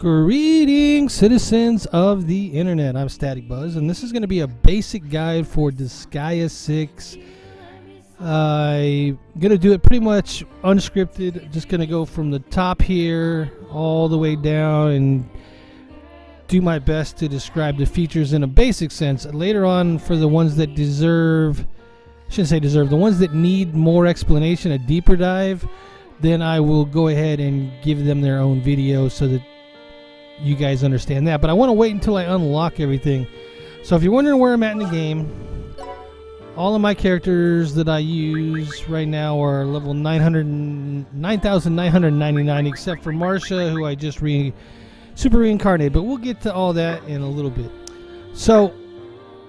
Greetings, citizens of the internet. I'm Static Buzz, and this is going to be a basic guide for Disgaea 6. I'm going to do it pretty much unscripted. Just going to go from the top here all the way down and do my best to describe the features in a basic sense. Later on, for the ones that deserve, I shouldn't say deserve, the ones that need more explanation, a deeper dive, then I will go ahead and give them their own video so that you guys understand that. But I want to wait until I unlock everything. So if you're wondering where I'm at in the game, all of my characters that I use right now are level 9,999, except for Marcia, who I just Super Reincarnated. But we'll get to all that in a little bit. So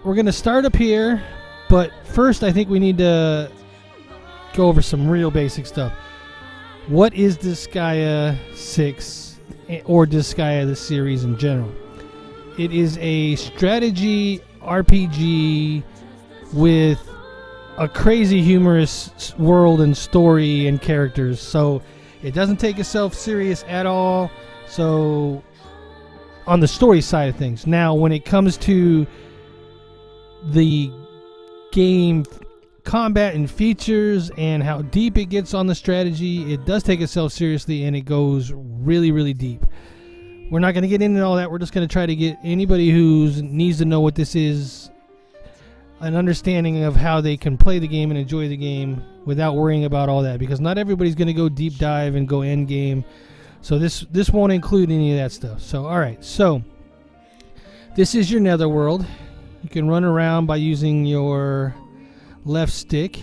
we're going to start up here, but first I think we need to go over some real basic stuff. What is Disgaea 6? Or Disgaea, the series in general? It is a strategy RPG with a crazy humorous world and story and characters. So it doesn't take itself serious at all. So on the story side of things. Now when it comes to the game combat and features and how deep it gets on the strategy, it does take itself seriously and it goes really deep. We're not going to get into all that. We're just going to try to get anybody who needs to know what this is an understanding of how they can play the game and enjoy the game without worrying about all that, because not everybody's going to go deep dive and go end game. So this won't include any of that stuff. So alright, so this is your Netherworld. You can run around by using your left stick.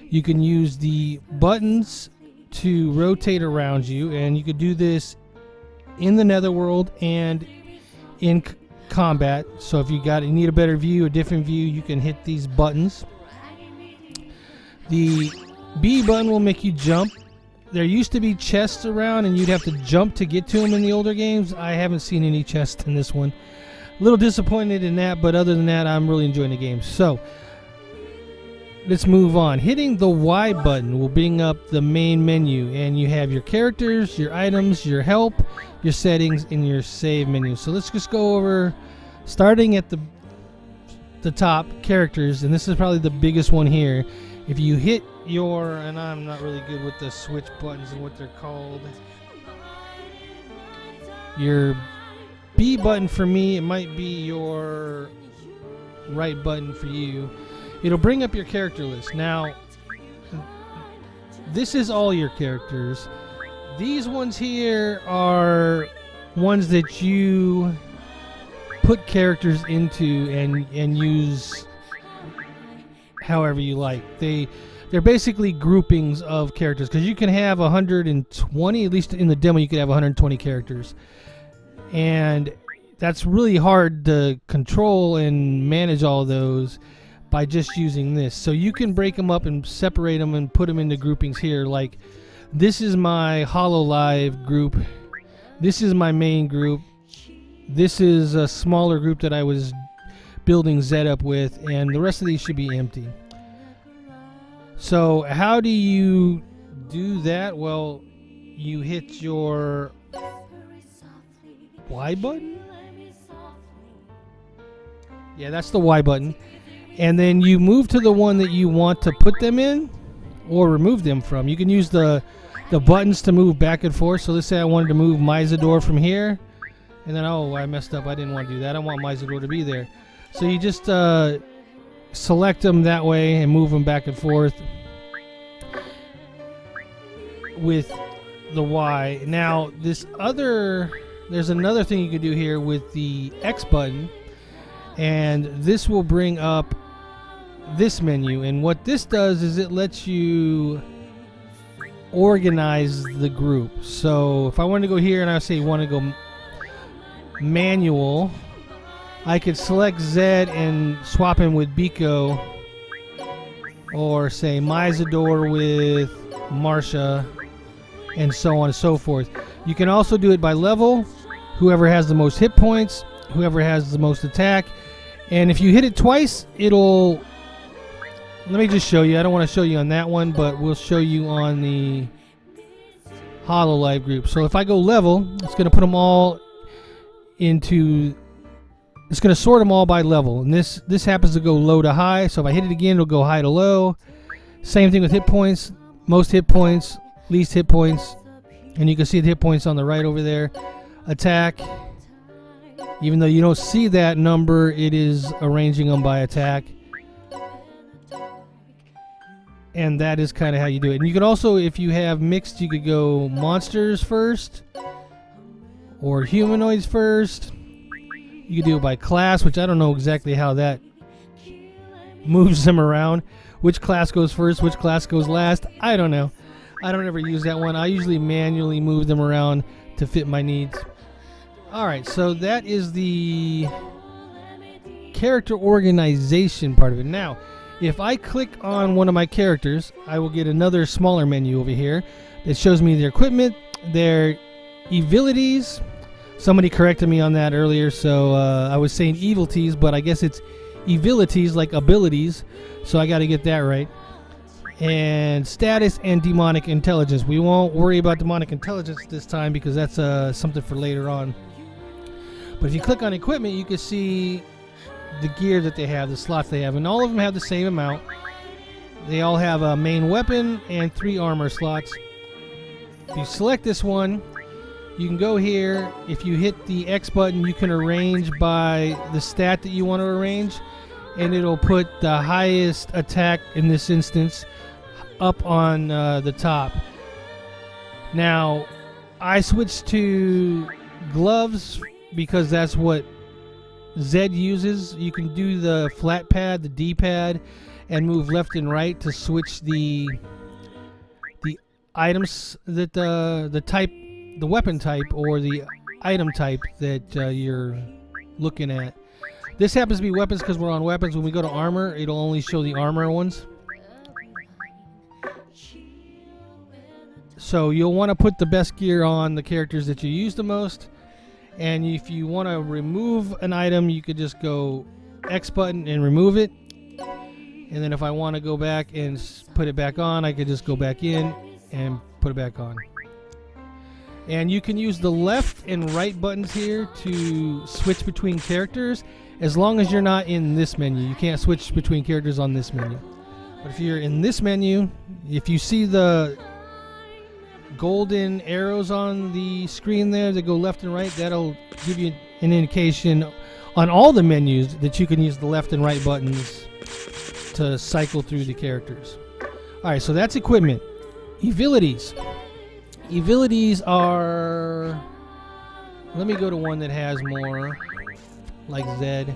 You can use the buttons to rotate around you, and you could do this in the Netherworld and in combat. So if you need a better view, a different view, you can hit these buttons. The B button will make you jump. There used to be chests around and you'd have to jump to get to them in the older games. I haven't seen any chests in this one. A little disappointed in that, but other than that, I'm really enjoying the game. So let's move on. Hitting the Y button will bring up the main menu, and you have your characters, your items, your help, your settings, and your save menu. So let's just go over, starting at the top, characters, and this is probably the biggest one here. If you hit your, and I'm not really good with the switch buttons and what they're called, your B button for me, it might be your right button for you. It'll bring up your character list. Now, this is all your characters. These ones here are ones that you put characters into and use however you like. They're basically groupings of characters, because you can have 120, at least in the demo you could have 120 characters. And that's really hard to control and manage all of those by just using this. So you can break them up and separate them and put them into groupings here. Like, this is my HoloLive group. This is my main group. This is a smaller group that I was building Zed up with, and the rest of these should be empty. So how do you do that? Well, you hit your Y button? Yeah, that's the Y button. And then you move to the one that you want to put them in or remove them from. You can use the buttons to move back and forth. So let's say I wanted to move Myzador from here. And then, oh, I messed up. I didn't want to do that. I want Myzador to be there. So you just select them that way and move them back and forth with the Y. Now, there's another thing you can do here with the X button. And this will bring up this menu, and what this does is it lets you organize the group. So if I want to go here and I say want to go manual, I could select Zed and swap him with Biko, or say Myzador with Marcia, and so on and so forth. You can also do it by level, whoever has the most hit points, whoever has the most attack. And if you hit it twice, it'll, let me just show you. I don't want to show you on that one, but we'll show you on the HoloLive group. So if I go level, it's going to put them all into, it's going to sort them all by level. And this happens to go low to high. So if I hit it again, it'll go high to low. Same thing with hit points. Most hit points, least hit points. And you can see the hit points on the right over there. Attack. Even though you don't see that number, it is arranging them by attack. And that is kind of how you do it. And you could also, if you have mixed, you could go monsters first or humanoids first. You could do it by class, which I don't know exactly how that moves them around. Which class goes first, which class goes last, I don't know. I don't ever use that one. I usually manually move them around to fit my needs. Alright, so that is the character organization part of it. Now, if I click on one of my characters, I will get another smaller menu over here that shows me their equipment, their Evilities. Somebody corrected me on that earlier, so I was saying Evilities, but I guess it's Evilities, like abilities, so I got to get that right. And status and demonic intelligence. We won't worry about demonic intelligence this time because that's something for later on. But if you click on equipment, you can see the gear that they have, the slots they have, and all of them have the same amount. They all have a main weapon and 3 armor slots. If you select this one, you can go here. If you hit the X button, you can arrange by the stat that you want to arrange, and it'll put the highest attack in this instance up on the top. Now, I switched to gloves because that's what Zed uses. You can do the flat pad, the D-pad, and move left and right to switch the items that the type, the weapon type or the item type that you're looking at. This happens to be weapons because we're on weapons. When we go to armor, it'll only show the armor ones. So you'll want to put the best gear on the characters that you use the most. And if you want to remove an item, you could just go X button and remove it. And then if I want to go back and put it back on, I could just go back in and put it back on. And you can use the left and right buttons here to switch between characters, as long as you're not in this menu. You can't switch between characters on this menu. But if you're in this menu, if you see the golden arrows on the screen there that go left and right, that'll give you an indication on all the menus that you can use the left and right buttons to cycle through the characters. Alright, so that's equipment. Evilities. Evilities are... Let me go to one that has more, like Zed.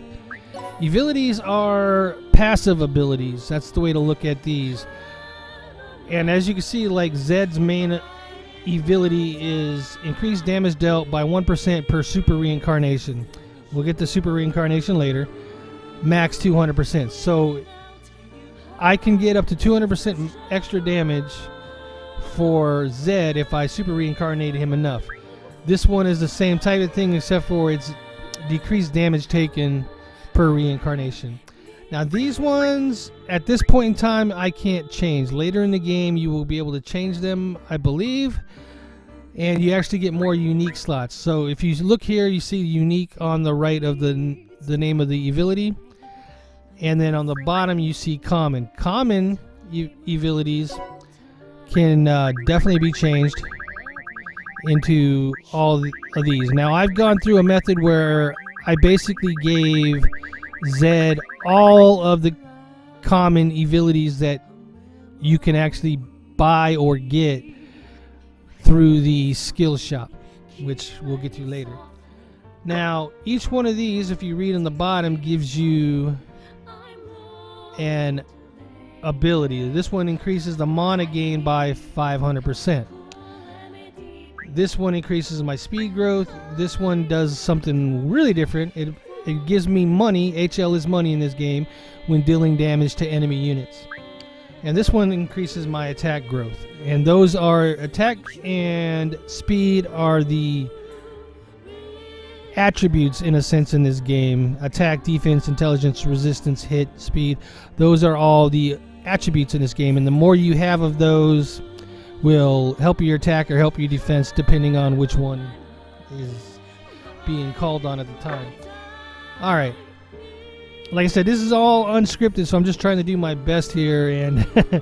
Evilities are passive abilities. That's the way to look at these. And as you can see, like Zed's main Evility is increased damage dealt by 1% per Super Reincarnation. We'll get to Super Reincarnation later. Max 200%. So I can get up to 200% extra damage for Zed if I Super Reincarnated him enough. This one is the same type of thing except for it's decreased damage taken per reincarnation. Now these ones, at this point in time, I can't change. Later in the game, you will be able to change them, I believe. And you actually get more unique slots. So if you look here, you see unique on the right of the name of the Evility. And then on the bottom, you see common. Common Evilities can definitely be changed into all of these. Now I've gone through a method where I basically gave Zed all of the common Evilities that you can actually buy or get through the skill shop, which we'll get to later. Now each one of these, if you read on the bottom, gives you an ability. This one increases the mana gain by 500%. This one increases my speed growth. This one does something really different. It gives me money. HL is money in this game when dealing damage to enemy units. And this one increases my attack growth. And those are attack and speed are the attributes in a sense in this game. Attack, defense, intelligence, resistance, hit, speed. Those are all the attributes in this game. And the more you have of those will help your attack or help your defense depending on which one is being called on at the time. All right. Like I said, this is all unscripted, so I'm just trying to do my best here and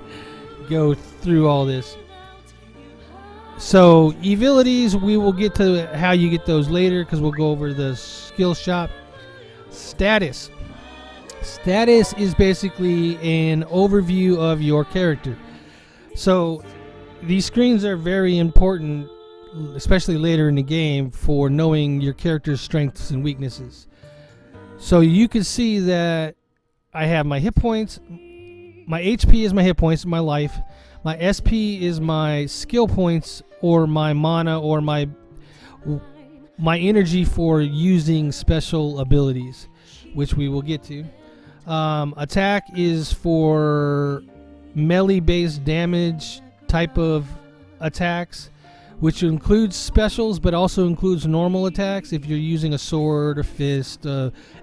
go through all this. So, Evilities, we will get to how you get those later because we'll go over the skill shop. Status. Status is basically an overview of your character. So, these screens are very important, especially later in the game, for knowing your character's strengths and weaknesses. So you can see that I have my hit points. My HP is my hit points, my life. My SP is my skill points, or my mana, or my energy for using special abilities, which we will get to. Attack is for melee-based damage type of attacks, which includes specials, but also includes normal attacks if you're using a sword, a fist,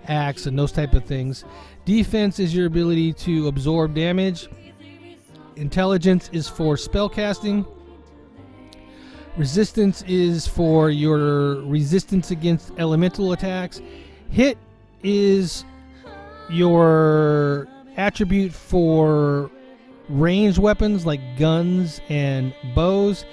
axe, and those type of things. Defense is your ability to absorb damage. Intelligence is for spell casting. Resistance is for your resistance against elemental attacks. Hit is your attribute for ranged weapons like guns and bows.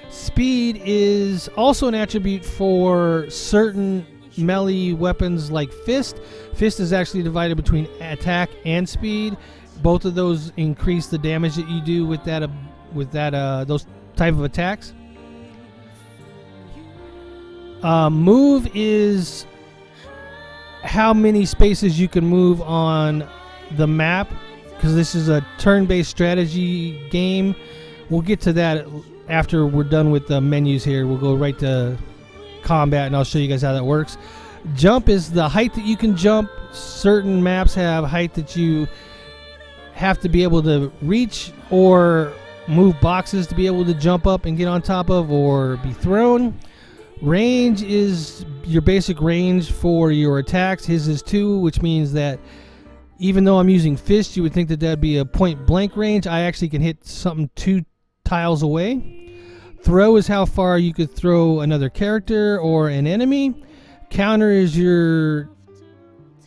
Speed is also an attribute for certain melee weapons like fist. Fist is actually divided between attack and speed. Both of those increase the damage that you do with those type of attacks. Move is how many spaces you can move on the map, because this is a turn-based strategy game. We'll get to that after we're done with the menus here. We'll go right to combat, and I'll show you guys how that works. Jump is the height that you can jump. Certain maps have height that you have to be able to reach, or move boxes to be able to jump up and get on top of, or be thrown. Range is your basic range for your attacks. His is 2, which means that even though I'm using fist, you would think that that'd be a point blank range. I actually can hit something 2 tiles away. Throw is how far you could throw another character or an enemy. Counter is your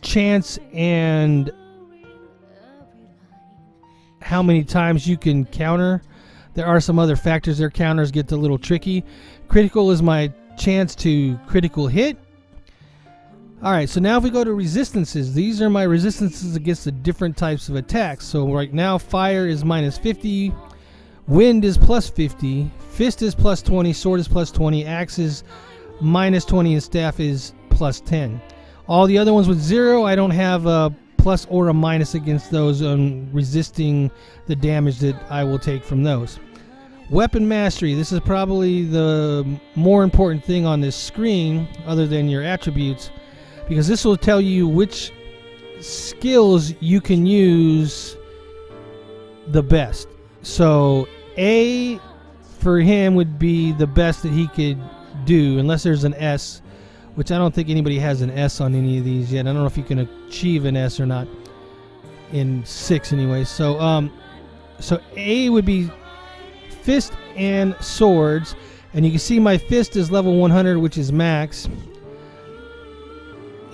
chance and how many times you can counter. There are some other factors there. Counters get a little tricky. Critical is my chance to critical hit. Alright, so now if we go to resistances, these are my resistances against the different types of attacks. So right now, fire is minus 50, wind is plus 50, fist is plus 20, sword is plus 20, axe is minus 20, and staff is plus 10. All the other ones with 0, I don't have a plus or a minus against those, resisting the damage that I will take from those. Weapon mastery, this is probably the more important thing on this screen other than your attributes, because this will tell you which skills you can use the best. So A for him would be the best that he could do, unless there's an S, which I don't think anybody has an S on any of these yet. I don't know if you can achieve an S or not in 6 anyway. So so A would be fist and swords, and you can see my fist is level 100, which is max.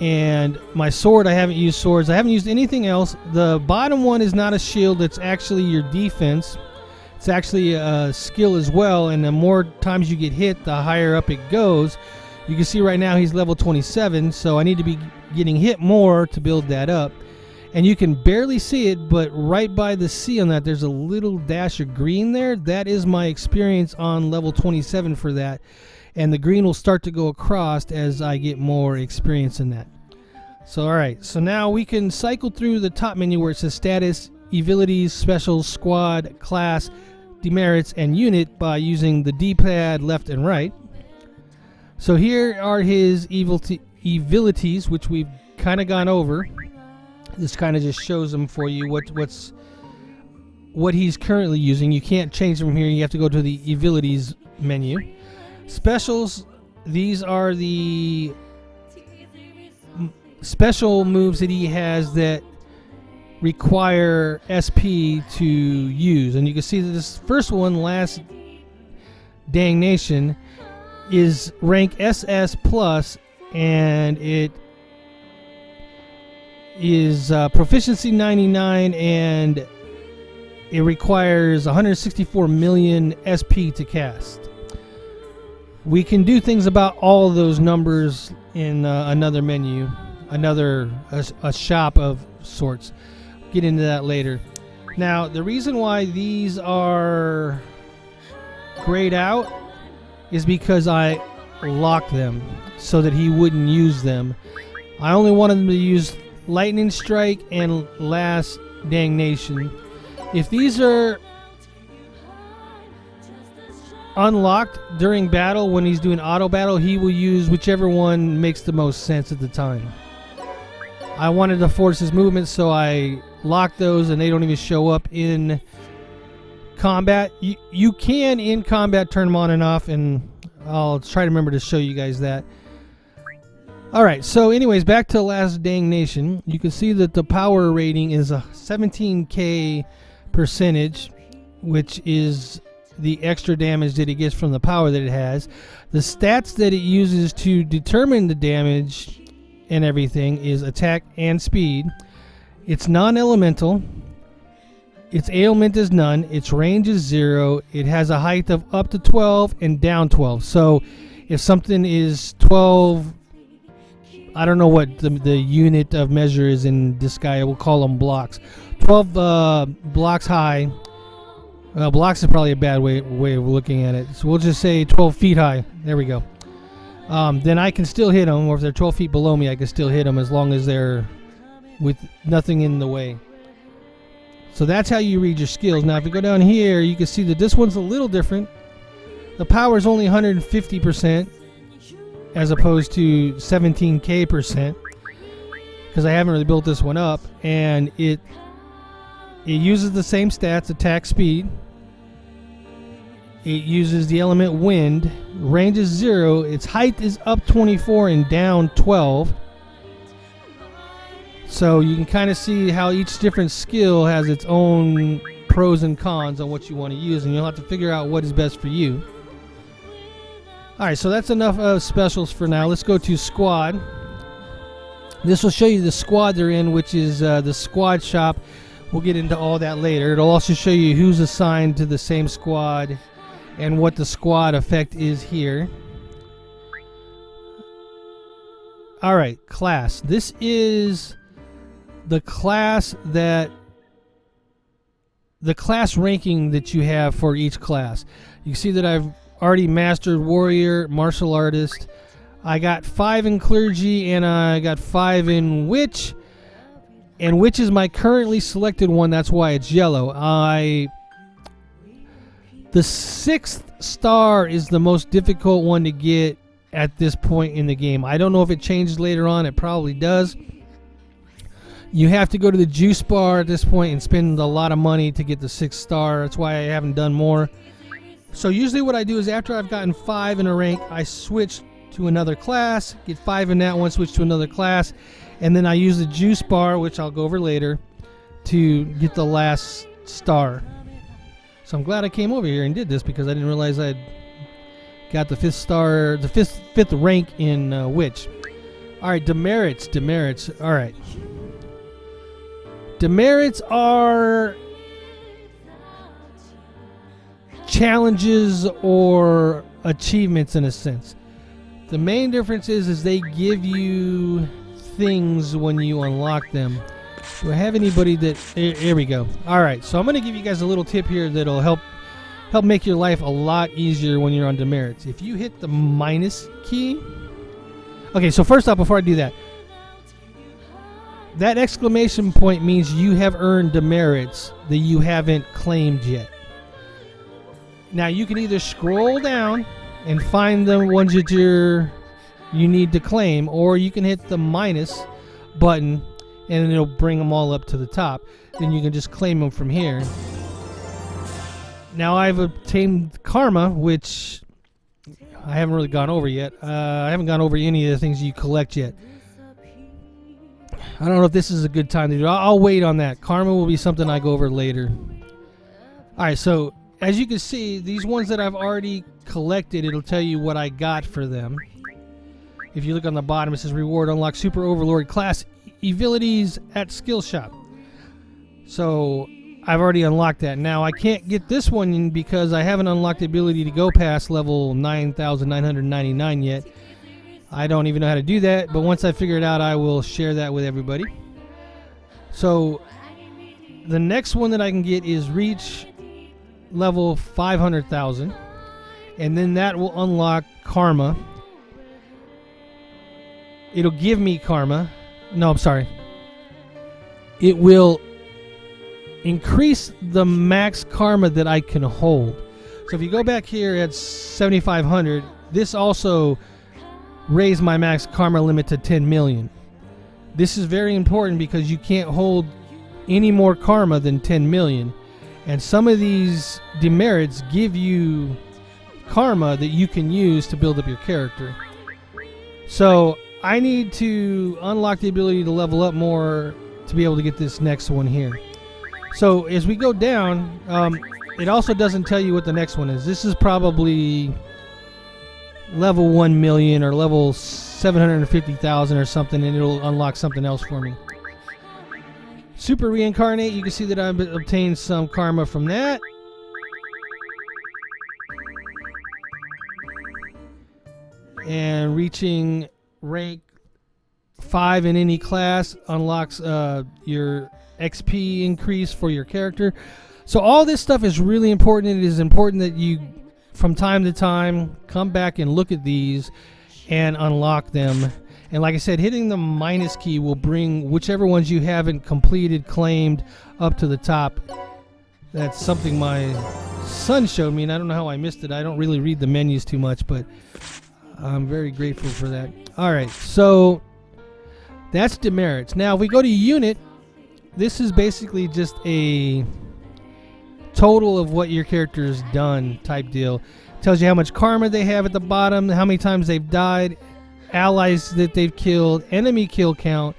And my sword, I haven't used swords. I haven't used anything else. The bottom one is not a shield. It's actually your defense. It's actually a skill as well. And the more times you get hit, the higher up it goes. You can see right now he's level 27. So I need to be getting hit more to build that up. And you can barely see it, but right by the C on that, there's a little dash of green there. That is my experience on level 27 for that. And the green will start to go across as I get more experience in that. So alright, so now we can cycle through the top menu where it says status, evilities, specials, squad, class, demerits, and unit by using the D-pad left and right. So here are his evilities, which we've kind of gone over. This kind of just shows them for you what he's currently using. You can't change them here. You have to go to the Evilities menu. Specials, these are the special moves that he has that require SP to use. And you can see that this first one, Last Dang Nation, is rank SS plus, and it is proficiency 99, and it requires 164 million SP to cast. We can do things about all of those numbers in another menu, a shop of sorts. Get into that later. Now, the reason why these are grayed out is because I locked them so that he wouldn't use them. I only wanted him to use Lightning Strike and Last Damnation. If these are unlocked during battle, when he's doing auto battle, he will use whichever one makes the most sense at the time. I wanted to force his movement, so I locked those, and they don't even show up in combat. You can in combat turn them on and off, and I'll try to remember to show you guys that. Alright, so anyways, back to Last Damnation. You can see that the power rating is a 17k percentage, which is the extra damage that it gets from the power that it has. The stats that it uses to determine the damage and everything is attack and speed. It's non-elemental. Its ailment is none. Its range is 0. It has a height of up to 12 and down 12. So if something is 12, I don't know what the unit of measure is in Disgaea. We'll call them blocks. 12 blocks high. Blocks is probably a bad way of looking at it. So we'll just say 12 feet high. There we go. Then I can still hit them, or if they're 12 feet below me, I can still hit them as long as they're with nothing in the way. So that's how you read your skills. Now, if you go down here, you can see that this one's a little different. The power is only 150% as opposed to 17k percent, because I haven't really built this one up, and it uses the same stats, attack, speed. It uses the element wind. Range is 0. Its height is up 24 and down 12. So you can kind of see how each different skill has its own pros and cons on what you want to use, and you'll have to figure out what is best for you. Alright, so that's enough of specials for now. Let's go to squad. This will show you the squad they're in, which is the squad shop. We'll get into all that later. It'll also show you who's assigned to the same squad and what the squad effect is here. Alright, class. This is the class ranking that you have for each class. You see that I've already mastered warrior, martial artist. I got 5 in clergy, and I got 5 in witch. And witch is my currently selected one. That's why it's yellow. The 6th star is the most difficult one to get at this point in the game. I don't know if it changes later on. It probably does. You have to go to the juice bar at this point and spend a lot of money to get the 6th star. That's why I haven't done more. So usually what I do is after I've gotten 5 in a rank, I switch to another class, get 5 in that one, switch to another class, and then I use the juice bar, which I'll go over later, to get the last star. So I'm glad I came over here and did this, because I didn't realize I'd got the 5th star, the fifth rank in witch. Alright, demerits. Alright. Demerits are challenges or achievements in a sense. The main difference is they give you things when you unlock them. Do I have anybody that... Here we go. Alright, so I'm going to give you guys a little tip here that'll help make your life a lot easier when you're on demerits. If you hit the minus key... Okay, so first off, before I do that, that exclamation point means you have earned demerits that you haven't claimed yet. Now, you can either scroll down and find the ones that you need to claim, or you can hit the minus button and it'll bring them all up to the top. Then you can just claim them from here. Now, I've obtained karma, which I haven't really gone over yet. I haven't gone over any of the things you collect yet. I don't know if this is a good time to do it. I'll wait on that. Karma will be something I go over later. Alright, so as you can see, these ones that I've already collected, it'll tell you what I got for them. If you look on the bottom, it says reward unlock Super Overlord class Evilities at Skill Shop. So I've already unlocked that. Now I can't get this one because I haven't unlocked the ability to go past level 9,999 yet. I don't even know how to do that, but once I figure it out, I will share that with everybody. So the next one that I can get is reach level 500,000, and then that will unlock karma. It'll give me karma. No, I'm sorry. It will increase the max karma that I can hold. So if you go back here at 7,500, this also raised my max karma limit to 10 million. This is very important because you can't hold any more karma than 10 million. And some of these demerits give you karma that you can use to build up your character. So I need to unlock the ability to level up more to be able to get this next one here. So as we go down, it also doesn't tell you what the next one is. This is probably level 1 million or level 750,000 or something, and it'll unlock something else for me. Super Reincarnate, you can see that I've obtained some karma from that. And reaching rank 5 in any class unlocks your XP increase for your character. So all this stuff is really important. It is important that you, from time to time, come back and look at these and unlock them. And like I said, hitting the minus key will bring whichever ones you haven't completed, claimed, up to the top. That's something my son showed me, and I don't know how I missed it. I don't really read the menus too much, but I'm very grateful for that. Alright, so that's demerits. Now if we go to unit, this is basically just a total of what your character has done type deal. Tells you how much karma they have at the bottom, how many times they've died, allies that they've killed, enemy kill count,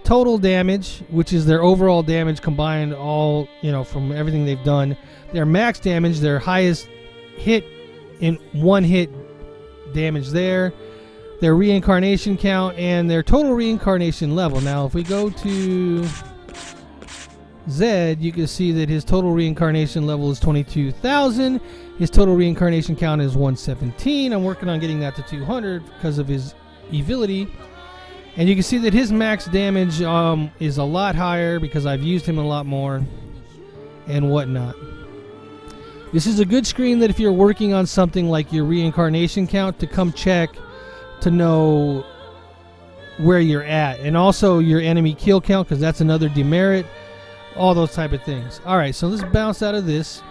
total damage, which is their overall damage combined, all, from everything they've done, their max damage, their highest hit in one hit damage there, their reincarnation count, and their total reincarnation level. Now if we go to Zed, you can see that his total reincarnation level is 22,000. His total reincarnation count is 117. I'm working on getting that to 200 because of his Evility. And you can see that his max damage is a lot higher because I've used him a lot more and whatnot. This is a good screen that if you're working on something like your reincarnation count, to come check to know where you're at. And also your enemy kill count, because that's another demerit. All those type of things. Alright, so let's bounce out of this.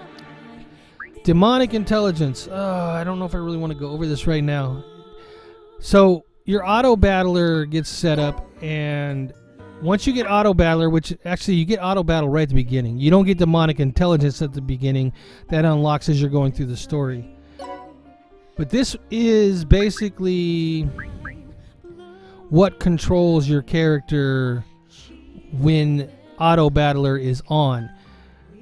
Demonic intelligence. I don't know if I really want to go over this right now. So your auto battler gets set up, and once you get auto battler, which actually you get auto battle right at the beginning. You don't get demonic intelligence at the beginning. That unlocks as you're going through the story. But this is basically what controls your character when auto battler is on.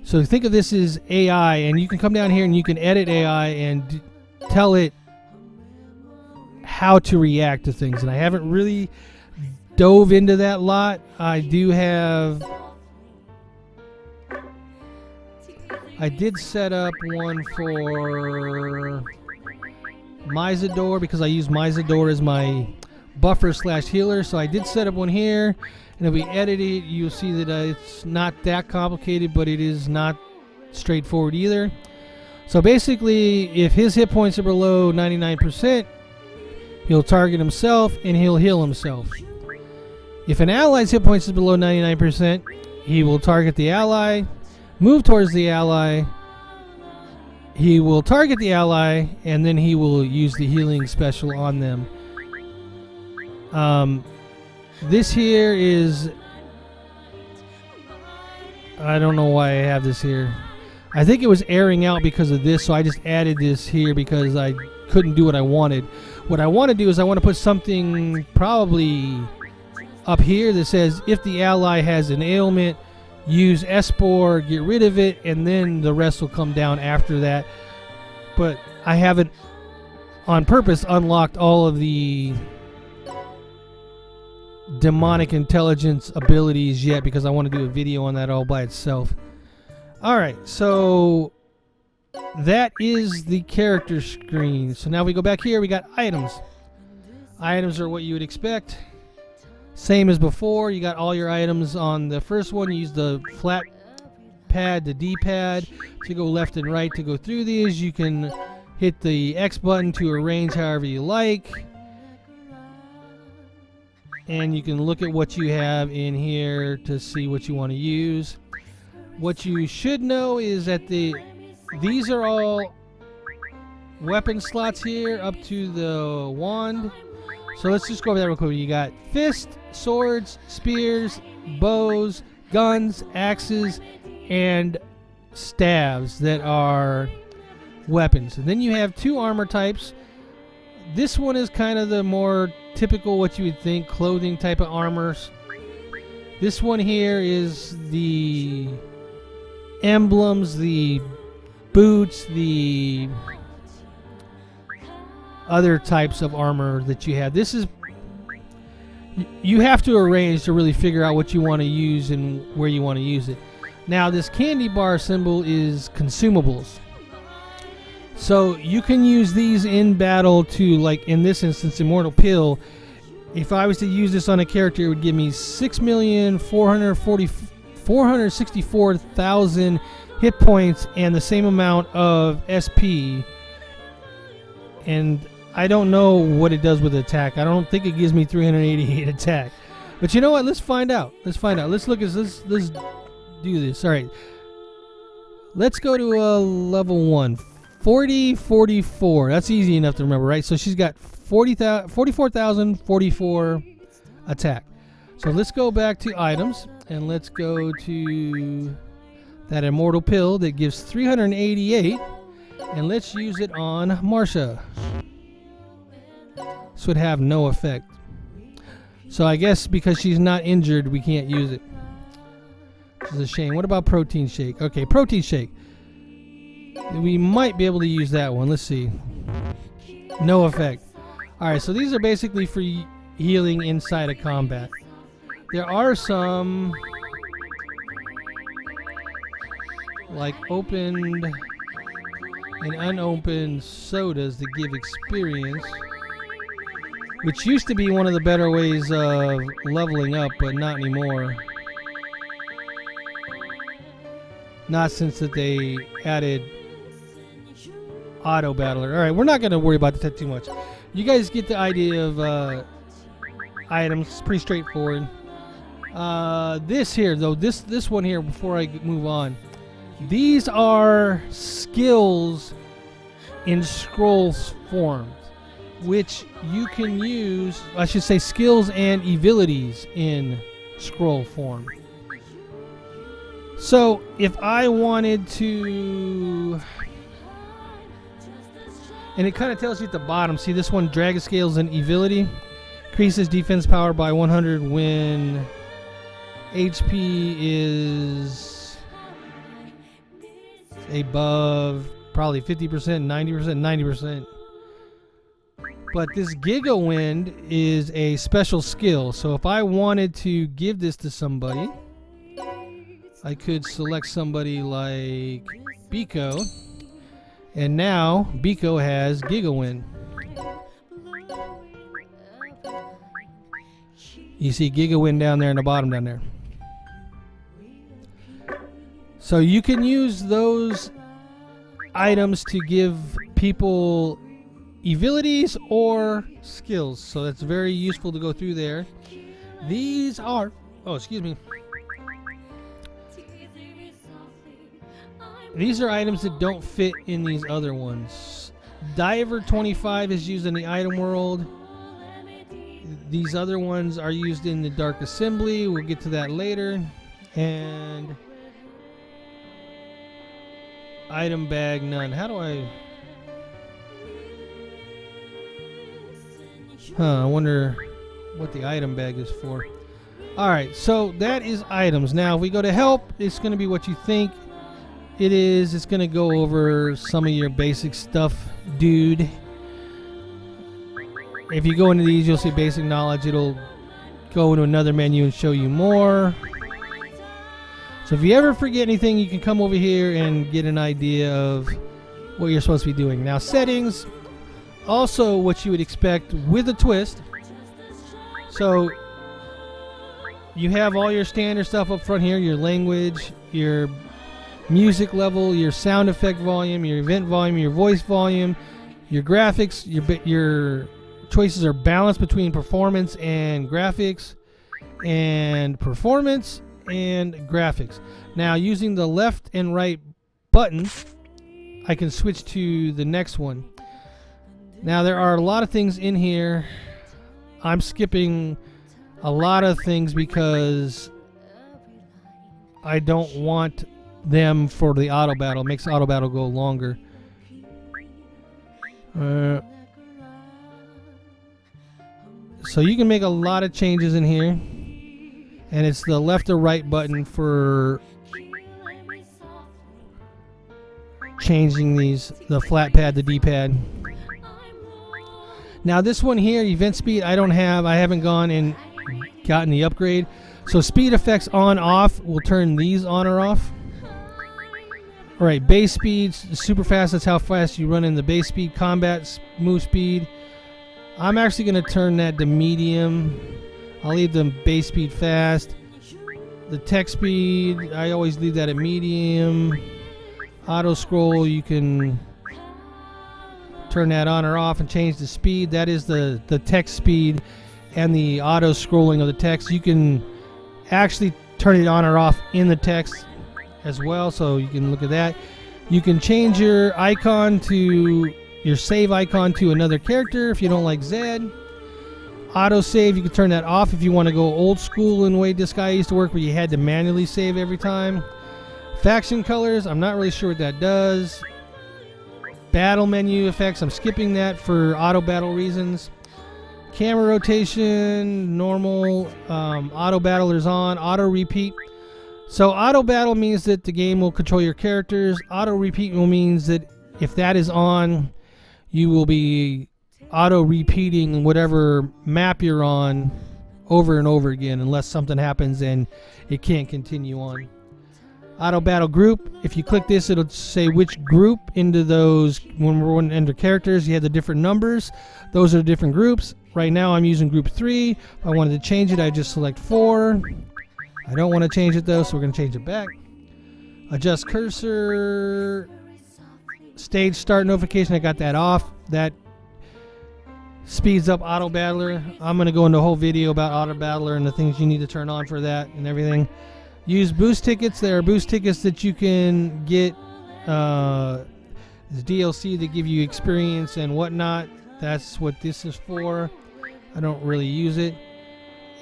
So think of this as AI, and you can come down here and you can edit AI and tell it how to react to things. And I haven't really dove into that lot. I did set up one for Myzador because I use Myzador as my buffer / healer. So I did set up one here. And if we edit it, you'll see that it's not that complicated, but it is not straightforward either. So basically, if his hit points are below 99%, he'll target himself and he'll heal himself. If an ally's hit points is below 99%, he will target the ally, move towards the ally, he will target the ally, and then he will use the healing special on them. This here is, I don't know why I have this here. I think it was airing out because of this, so I just added this here because I couldn't do what I wanted. What I want to do is I want to put something probably up here that says if the ally has an ailment, use Espor, get rid of it, and then the rest will come down after that. But I haven't on purpose unlocked all of the demonic intelligence abilities yet because I want to do a video on that all by itself. Alright, so that is the character screen. So now we go back here, we got items. Items are what you would expect. Same as before, you got all your items on the first one. You use the flat pad, the D-pad, to go left and right to go through these. You can hit the X button to arrange however you like. And you can look at what you have in here to see what you want to use. What you should know is that these are all weapon slots here up to the wand. So let's just go over that real quick. You got fist, swords, spears, bows, guns, axes, and staves that are weapons. And then you have 2 armor types. This one is kind of the more typical, what you would think, clothing type of armors. This one here is the emblems, the boots, the other types of armor that you have. This is, you have to arrange to really figure out what you want to use and where you want to use it. Now this candy bar symbol is consumables. So you can use these in battle to, like in this instance, Immortal Pill. If I was to use this on a character, it would give me 464,000 hit points and the same amount of SP. And I don't know what it does with attack. I don't think it gives me 388 attack. But you know what? Let's find out. Let's look at this. Let's do this. All right. Let's go to level 1. 44. That's easy enough to remember, right? So she's got 44,044 attack. So let's go back to items and let's go to that Immortal Pill that gives 388, and let's use it on Marcia. This would have no effect. So I guess because she's not injured, we can't use it. Which is a shame. What about Protein Shake? Okay, Protein Shake. We might be able to use that one. Let's see. No effect. Alright, so these are basically for healing inside of combat. There are some like opened and unopened sodas that give experience, which used to be one of the better ways of leveling up, but not anymore. Not since that they added auto battler. Alright, we're not going to worry about that too much. You guys get the idea of items. It's pretty straightforward. This here, though, this one here, before I move on, these are skills in scrolls form, which you can use, I should say skills and evilities in scroll form. So if I wanted to, and it kind of tells you at the bottom, see this one, Dragon Scales and Evility, increases defense power by 100 when HP is above probably 50%, 90%, 90%. But this Giga Wind is a special skill. So if I wanted to give this to somebody, I could select somebody like Biko. And now Biko has Giga Wind. You see Giga Wind down there in the bottom down there. So you can use those items to give people evilities or skills. So that's very useful to go through there. These are, oh, excuse me. These are items that don't fit in these other ones. Diver 25 is used in the item world. These other ones are used in the Dark Assembly. We'll get to that later. And item bag, none. How do I... I wonder what the item bag is for. Alright, so that is items. Now, if we go to help, it's going to be what you think it is. It's going to go over some of your basic stuff, dude. If you go into these, you'll see basic knowledge. It'll go into another menu and show you more. So if you ever forget anything, you can come over here and get an idea of what you're supposed to be doing. Now, settings, also what you would expect with a twist. So you have all your standard stuff up front here, your language, your music level, your sound effect volume, your event volume, your voice volume, your graphics. Your choices are balanced between performance and graphics, and performance and graphics. Now, using the left and right buttons, I can switch to the next one. Now, there are a lot of things in here. I'm skipping a lot of things because I don't want them for the auto battle. It makes auto battle go longer. So you can make a lot of changes in here, and it's the left or right button for changing these, the flat pad, the D-pad. Now this one here, event speed, I haven't gone and gotten the upgrade. So speed effects on off will turn these on or off. Alright, base speed, super fast, that's how fast you run in the base speed. Combat move speed, I'm actually going to turn that to medium. I'll leave the base speed fast. The text speed, I always leave that at medium. Auto scroll, you can turn that on or off and change the speed. That is the text speed and the auto scrolling of the text. You can actually turn it on or off in the text as well, so you can look at that. You can change your icon to your save icon to another character if you don't like Zed. Auto save, you can turn that off if you want to go old school in the way Disgaea used to work, where you had to manually save every time. Faction colors, I'm not really sure what that does. Battle menu effects, I'm skipping that for auto battle reasons. Camera rotation, normal. Auto battlers on. Auto repeat. So auto battle means that the game will control your characters. Auto repeat means that if that is on, you will be auto repeating whatever map you're on over and over again unless something happens and it can't continue on. Auto battle group, if you click this, it'll say which group into those. When we're under characters, you have the different numbers. Those are different groups. Right now I'm using group 3. If I wanted to change it, I just select 4. I don't want to change it though, so we're going to change it back. Adjust cursor. Stage start notification, I got that off. That speeds up auto battler. I'm going to go into a whole video about auto battler and the things you need to turn on for that and everything. Use boost tickets. There are boost tickets that you can get DLC that give you experience and whatnot. That's what this is for. I don't really use it.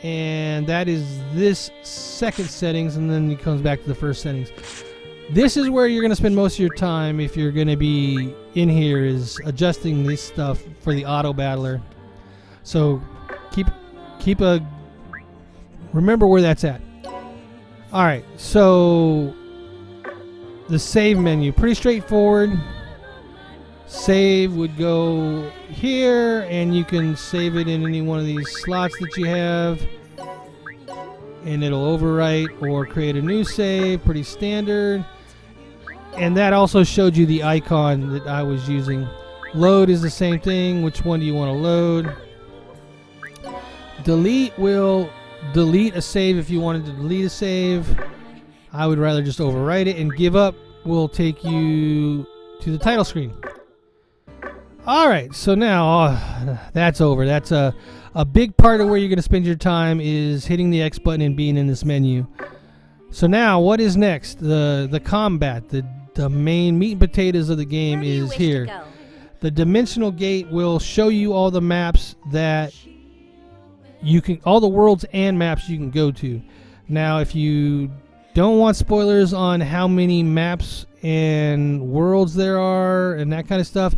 And that is this second settings, and then it comes back to the first settings. This is where you're going to spend most of your time if you're going to be in here, is adjusting this stuff for the auto battler. So remember where that's at. Alright, so the save menu, pretty straightforward. Save would go here, and you can save it in any one of these slots that you have, and it'll overwrite or create a new save, pretty standard. And that also showed you the icon that I was using. Load is the same thing. Which one do you want to load? Delete will delete a save if you wanted to delete a save. I would rather just overwrite it, and give up will take you to the title screen. Alright, so now that's over. That's a big part of where you're going to spend your time, is hitting the X button and being in this menu. So now what is next? The combat, the main meat and potatoes of the game is here. The dimensional gate will show you all the maps that you can, all the worlds and maps you can go to. Now, if you don't want spoilers on how many maps and worlds there are and that kind of stuff,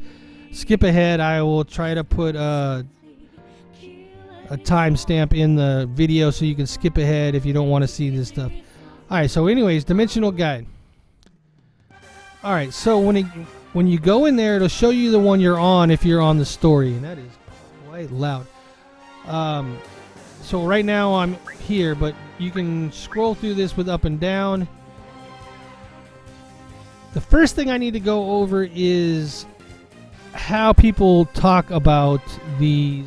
skip ahead. I will try to put a timestamp in the video so you can skip ahead if you don't want to see this stuff. Alright, so anyways, dimensional guide. Alright, so when you go in there, it'll show you the one you're on if you're on the story, and that is quite loud. So right now I'm here, but you can scroll through this with up and down. The first thing I need to go over is how people talk about these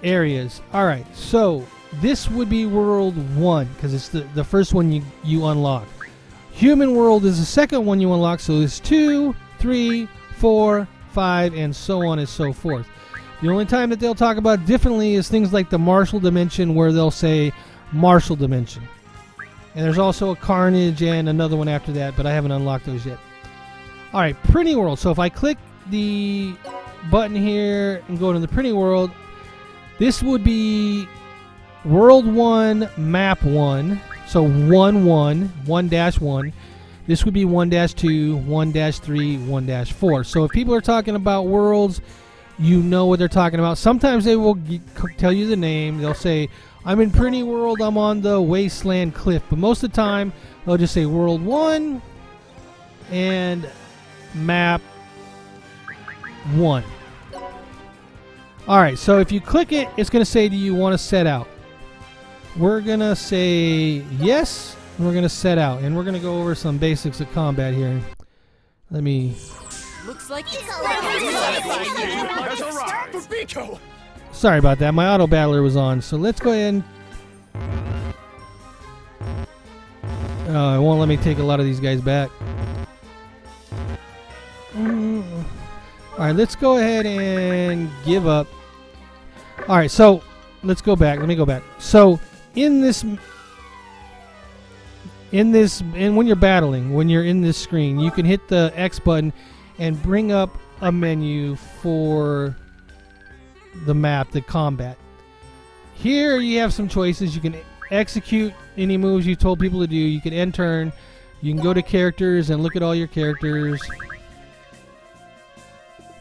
areas. Alright, so this would be World 1, because it's the first one you unlock. Human World is the second one you unlock, so there's 2, 3, 4, 5, and so on and so forth. The only time that they'll talk about differently is things like the Martial Dimension, where they'll say Martial Dimension. And there's also a Carnage and another one after that, but I haven't unlocked those yet. Alright, Printing World. So if I click the button here and go to the Printing World, this would be World 1, Map 1. So 1-1. This would be 1-2, 1-3, 1-4. So if people are talking about worlds, you know what they're talking about. Sometimes they will tell you the name. They'll say, I'm in Printing World, I'm on the Wasteland Cliff. But most of the time, they'll just say World 1 and Map 1. Alright, so if you click it, it's going to say, do you want to set out? We're going to say yes, and we're going to set out. And we're going to go over some basics of combat here. Let me... Looks like Sorry about that. My auto battler was on. So let's go ahead and... Oh, it won't let me take a lot of these guys back. Alright, let's go ahead and give up. Alright, so let's go back. Let me go back. So in when you're battling, when you're in this screen, you can hit the X button and bring up a menu for the map, the combat. Here you have some choices. You can execute any moves you told people to do. You can end turn. You can go to characters and look at all your characters.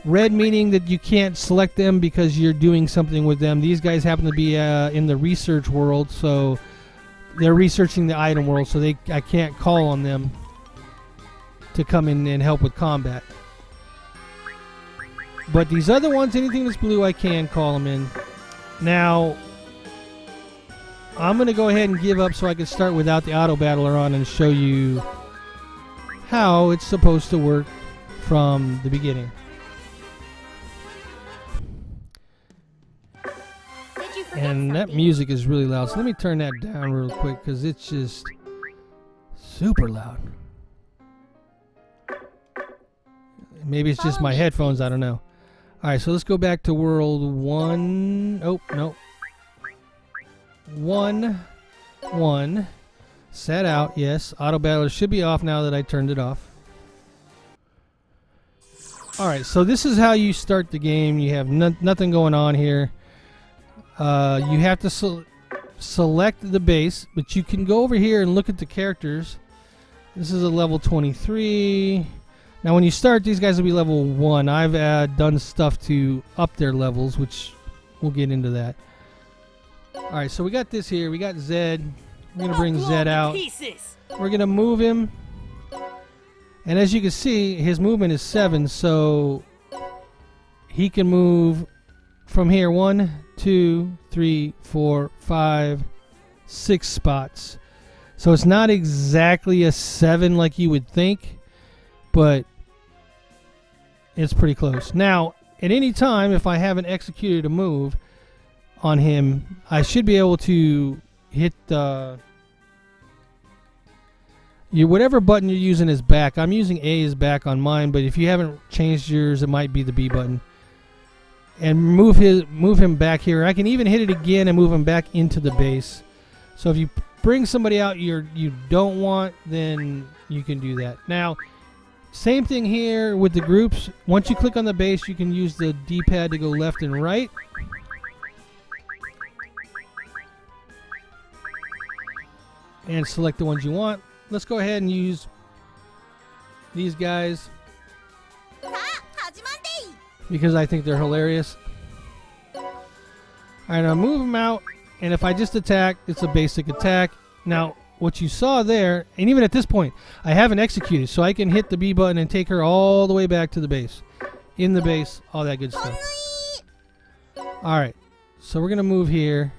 Red meaning that you can't select them because you're doing something with them. These guys happen to be in the research world, so they're researching the item world, so I can't call on them to come in and help with combat. But these other ones, anything that's blue, I can call them in. Now, I'm going to go ahead and give up so I can start without the auto battler on and show you how it's supposed to work from the beginning. And that music is really loud, so let me turn that down real quick because it's just super loud. Maybe it's just my headphones, I don't know. Alright, so let's go back to World 1. Oh, no. 1. Set out, yes. Auto battler should be off now that I turned it off. Alright, so this is how you start the game. You have nothing going on here. You have to select the base, but you can go over here and look at the characters. This is a level 23. Now when you start, these guys will be level 1. I've done stuff to up their levels, which we'll get into that. Alright, so we got this here. We got Zed. We're going to bring Zed out. We're going to move him. And as you can see, his movement is 7, so he can move from here 1, 2, 3, 4, 5, 6 spots. So it's not exactly a 7 like you would think, but it's pretty close. Now, at any time, if I haven't executed a move on him, I should be able to hit the... whatever button you're using is back. I'm using A as back on mine, but if you haven't changed yours, it might be the B button. And move him back here. I can even hit it again and move him back into the base. So if you bring somebody out you don't want, then you can do that. Now, same thing here with the groups. Once you click on the base, you can use the D-pad to go left and right. And select the ones you want. Let's go ahead and use these guys because I think they're hilarious. Alright, I'll move them out, and if I just attack, it's a basic attack. Now, what you saw there, and even at this point, I haven't executed, so I can hit the B button and take her all the way back to the base. In the base, all that good stuff. Alright, So we're going to move here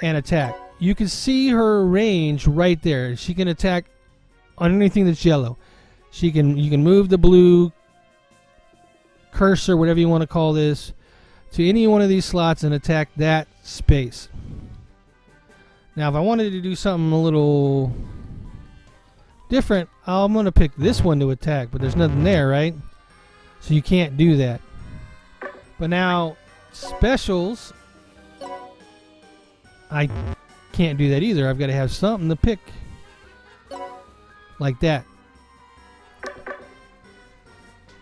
and attack. You can see her range right there. She can attack on anything that's yellow. You can move the blue cursor, whatever you want to call this, to any one of these slots and attack that space. Now, if I wanted to do something a little different, I'm going to pick this one to attack, but there's nothing there, right? So you can't do that. But now, specials, I can't do that either. I've got to have something to pick like that.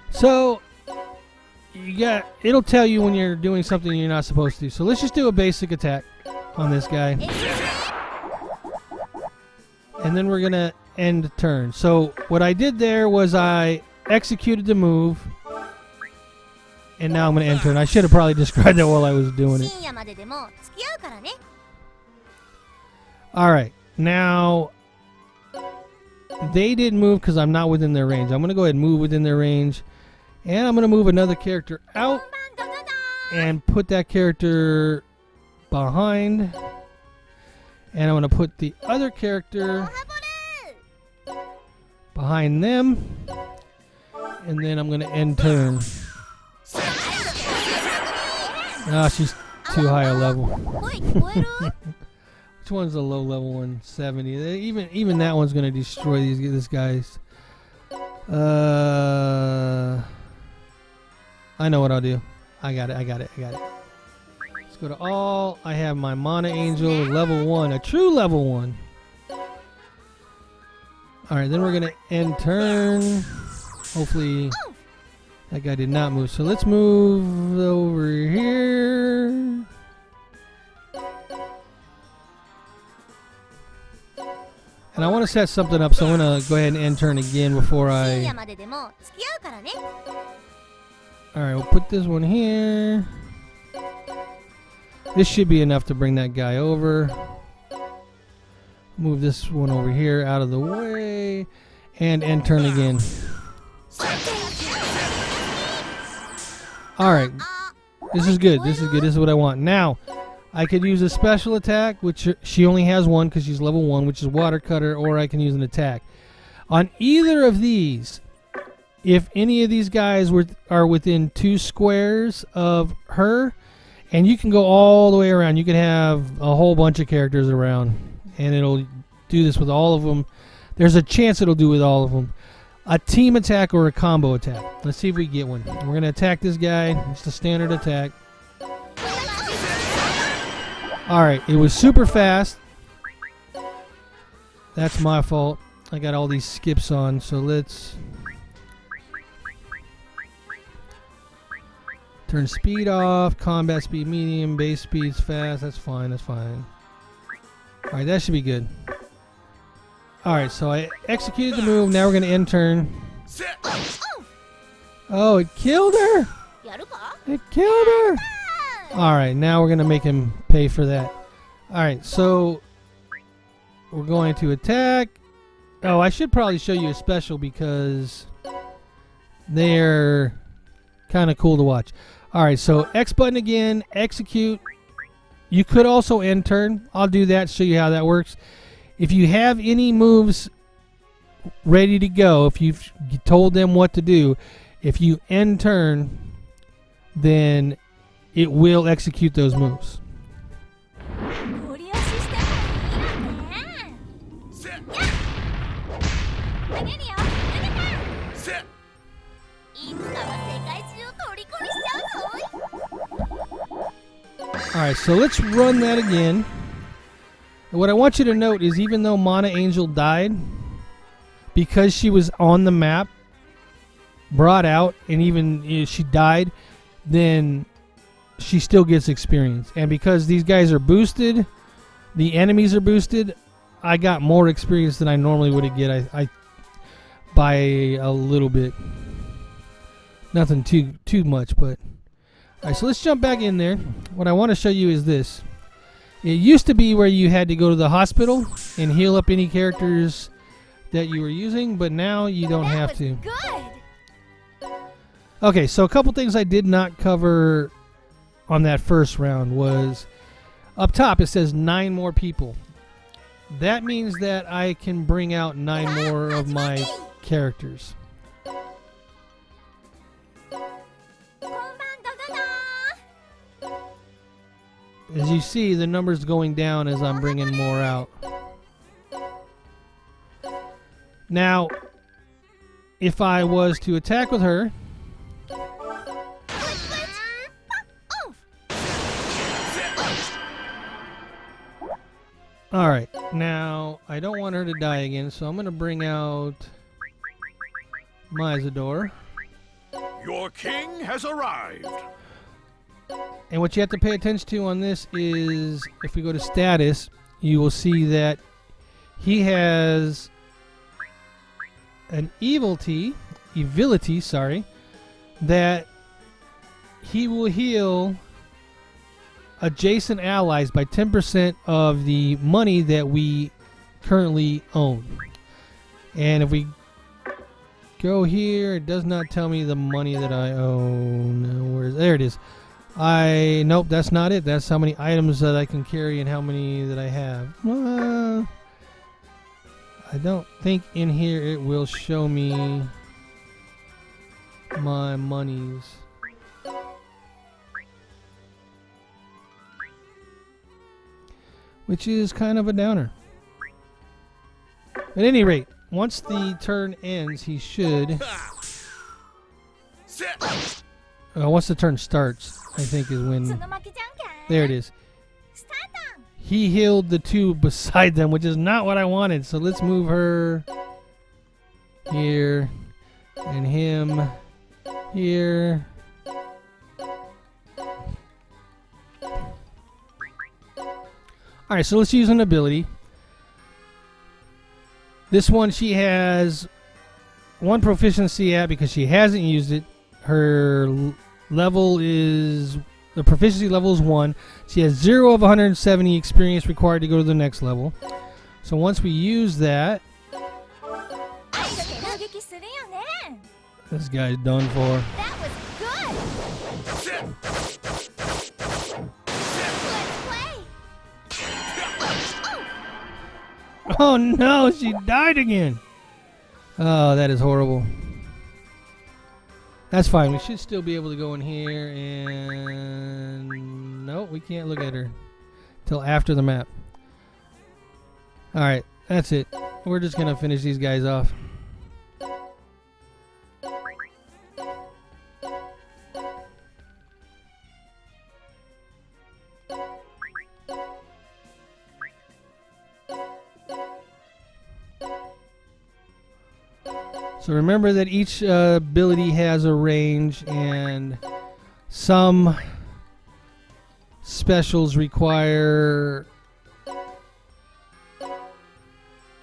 So it'll tell you when you're doing something you're not supposed to. So let's just do a basic attack on this guy. And then we're going to end turn. So what I did there was I executed the move. And now I'm going to end turn. I should have probably described that while I was doing it. Alright. Now, they didn't move because I'm not within their range. I'm going to go ahead and move within their range. And I'm going to move another character out and put that character behind. And I'm going to put the other character behind them. And then I'm going to end turn. Ah, she's too high a level. Which one's the low level one? 70. Even that one's going to destroy these guys. I know what I'll do. I got it. Let's go to all. I have my Mana Angel level 1. A true level 1. Alright, then we're going to end turn. Hopefully that guy did not move. So let's move over here. And I want to set something up, so I'm going to go ahead and end turn again before I... Alright, we'll put this one here. This should be enough to bring that guy over. Move this one over here out of the way. And end turn again. Alright. This is good. This is what I want. Now, I could use a special attack, which she only has one because she's level 1, which is Water Cutter, or I can use an attack. On either of these, if any of these guys are within 2 squares of her, and you can go all the way around. You can have a whole bunch of characters around, and it'll do this with all of them. There's a chance it'll do with all of them. A team attack or a combo attack. Let's see if we get one. We're going to attack this guy. It's the standard attack. Alright, it was super fast. That's my fault. I got all these skips on, so let's... Turn speed off, combat speed medium, base speed's fast. That's fine, that's fine. Alright, that should be good. Alright, so I executed the move. Now we're going to end turn. Oh, it killed her! It killed her! Alright, now we're going to make him pay for that. Alright, so we're going to attack. Oh, I should probably show you a special because they're kind of cool to watch. Alright, so X button again, execute. You could also end turn. I'll do that, show you how that works. If you have any moves ready to go, if you've told them what to do, if you end turn, then it will execute those moves. Alright, so let's run that again. And what I want you to note is even though Mana Angel died, because she was on the map, brought out, and even she died, then she still gets experience. And because these guys are boosted, the enemies are boosted, I got more experience than I normally would get. I by a little bit. Nothing too much, but... Alright, so let's jump back in there. What I want to show you is this. It used to be where you had to go to the hospital and heal up any characters that you were using, but now you don't have to. Good. Okay, so a couple things I did not cover on that first round was up top. It says 9 more people. That means that I can bring out 9 more of my characters. As you see, the number's going down as I'm bringing more out. Now, if I was to attack with her, alright, now I don't want her to die again, so I'm going to bring out my Isidore. Your king has arrived. And what you have to pay attention to on this is, if we go to status, you will see that he has an Evility, that he will heal adjacent allies by 10% of the money that we currently own. And if we go here, it does not tell me the money that I own. There it is. Nope, that's not it. That's how many items that I can carry and how many that I have. I don't think in here it will show me my monies. Which is kind of a downer. At any rate, once the turn ends, he should... once the turn starts, I think is when... There it is. He healed the 2 beside them, which is not what I wanted. So let's move her here and him here. Alright, so let's use an ability. This one she has 1 proficiency at because she hasn't used it. Her level is... The proficiency level is 1. She has 0 of 170 experience required to go to the next level. So once we use that... This guy's done for. That was good. Let's play. Oh no, she died again. Oh, that is horrible. That's fine. We should still be able to go in here and... No, we can't look at her till after the map. Alright, that's it. We're just going to finish these guys off. So remember that each ability has a range, and some specials require...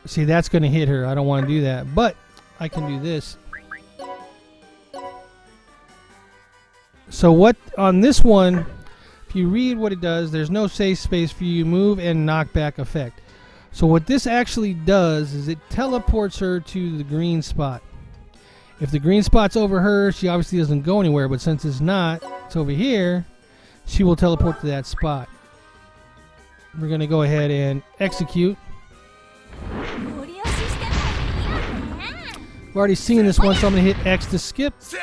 See, that's going to hit her. I don't want to do that, but I can do this. So what on this one, if you read what it does, there's no safe space for you, move and knockback effect. So what this actually does is it teleports her to the green spot. If the green spot's over her, she obviously doesn't go anywhere, but since it's not, it's over here, she will teleport to that spot. We're going to go ahead and execute. We've already seen this one, so I'm going to hit X to skip. So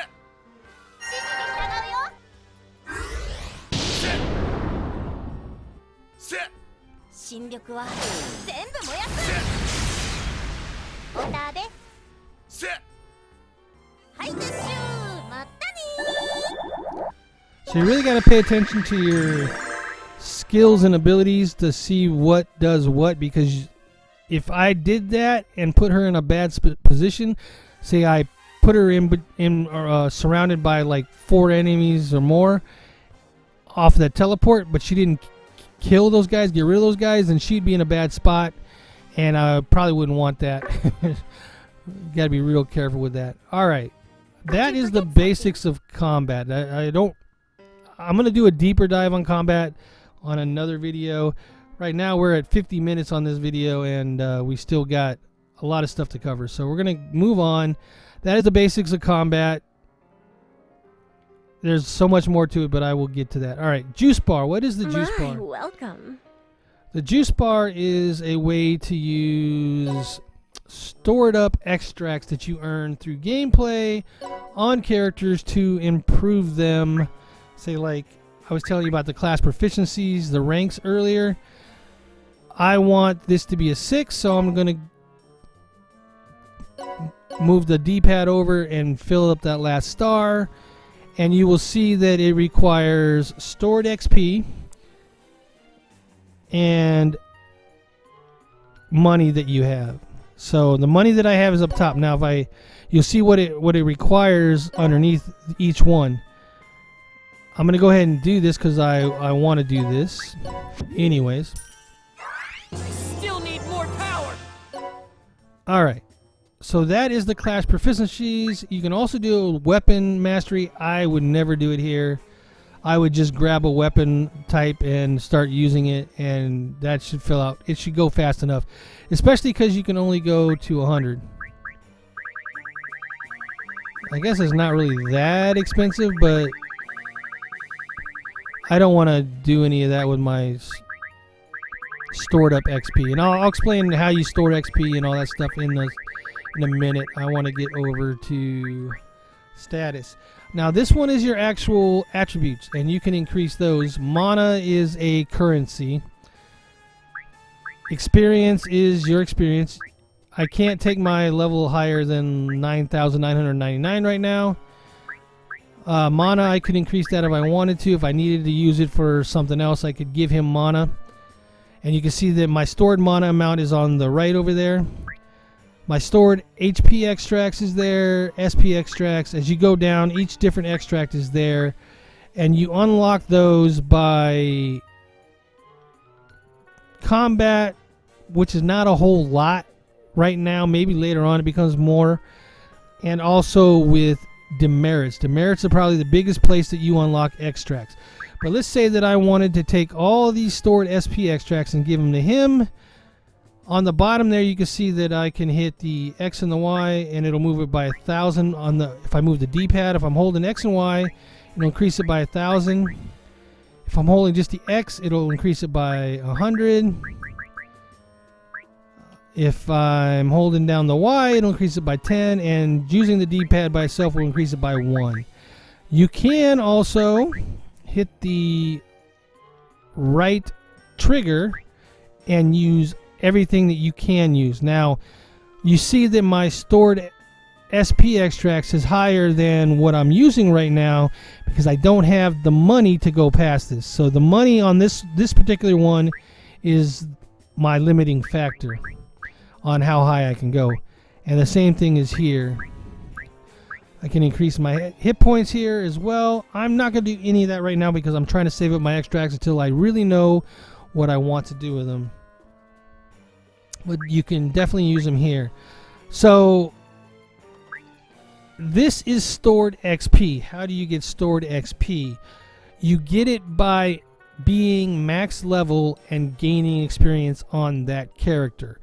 you really got to pay attention to your skills and abilities to see what does what, because if I did that and put her in a bad position, say I put her surrounded by like 4 enemies or more off that teleport, but she didn't kill those guys, get rid of those guys, then she'd be in a bad spot, and I probably wouldn't want that. Got to be real careful with that. All right, that is the basics of combat. I'm going to do a deeper dive on combat on another video. Right now we're at 50 minutes on this video, and we still got a lot of stuff to cover. So we're going to move on. That is the basics of combat. there's so much more to it, but I will get to that. All right, juice bar. What is the juice bar? Welcome. The juice bar is a way to use stored up extracts that you earn through gameplay on characters to improve them. Say, like I was telling you about the class proficiencies, the ranks earlier. I want this to be a 6, so I'm going to move the D-pad over and fill up that last star. And you will see that it requires stored XP and money that you have. So the money that I have is up top. Now you'll see what it requires underneath each one. I'm gonna go ahead and do this because I want to do this anyways. Still need more power. Alright, so that is the class proficiencies. You can also do weapon mastery. I would never do it here. I would just grab a weapon type and start using it, and that should fill out. It should go fast enough, especially because you can only go to 100. I guess it's not really that expensive, but I don't want to do any of that with my stored up XP. And I'll explain how you store XP and all that stuff in a minute. I want to get over to status. Now this one is your actual attributes, and you can increase those. Mana is a currency. Experience is your experience. I can't take my level higher than 9,999 right now. Mana, I could increase that if I wanted to. If I needed to use it for something else, I could give him mana. And you can see that my stored mana amount is on the right over there. My stored HP extracts is there, SP extracts. As you go down, each different extract is there. And you unlock those by combat, which is not a whole lot right now. Maybe later on it becomes more. And also with demerits. Demerits are probably the biggest place that you unlock extracts. But let's say that I wanted to take all these stored SP extracts and give them to him. On the bottom there, you can see that I can hit the X and the Y, and it'll move it by 1,000. If I move the D-pad, if I'm holding X and Y, it'll increase it by 1,000. If I'm holding just the X, it'll increase it by 100. If I'm holding down the Y, it'll increase it by 10, and using the D-pad by itself will increase it by 1. You can also hit the right trigger and use everything that you can use. Now, you see that my stored SP extracts is higher than what I'm using right now because I don't have the money to go past this. So the money on this particular one is my limiting factor on how high I can go. And the same thing is here. I can increase my hit points here as well. I'm not going to do any of that right now because I'm trying to save up my extracts until I really know what I want to do with them. But you can definitely use them here. So this is stored XP. How do you get stored XP? You get it by being max level and gaining experience on that character.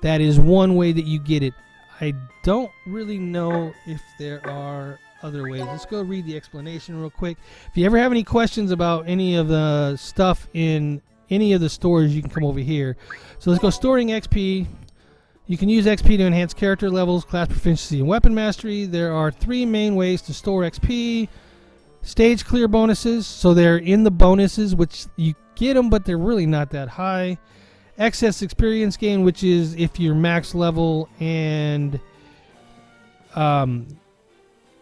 That is one way that you get it. I don't really know if there are other ways. Let's go read the explanation real quick. If you ever have any questions about any of the stuff in any of the stores, you can come over here. So let's go storing XP. You can use XP to enhance character levels, class proficiency, and weapon mastery. There are 3 main ways to store XP. Stage clear bonuses, so they're in the bonuses, which you get them, but they're really not that high. Excess experience gain, which is if you're max level and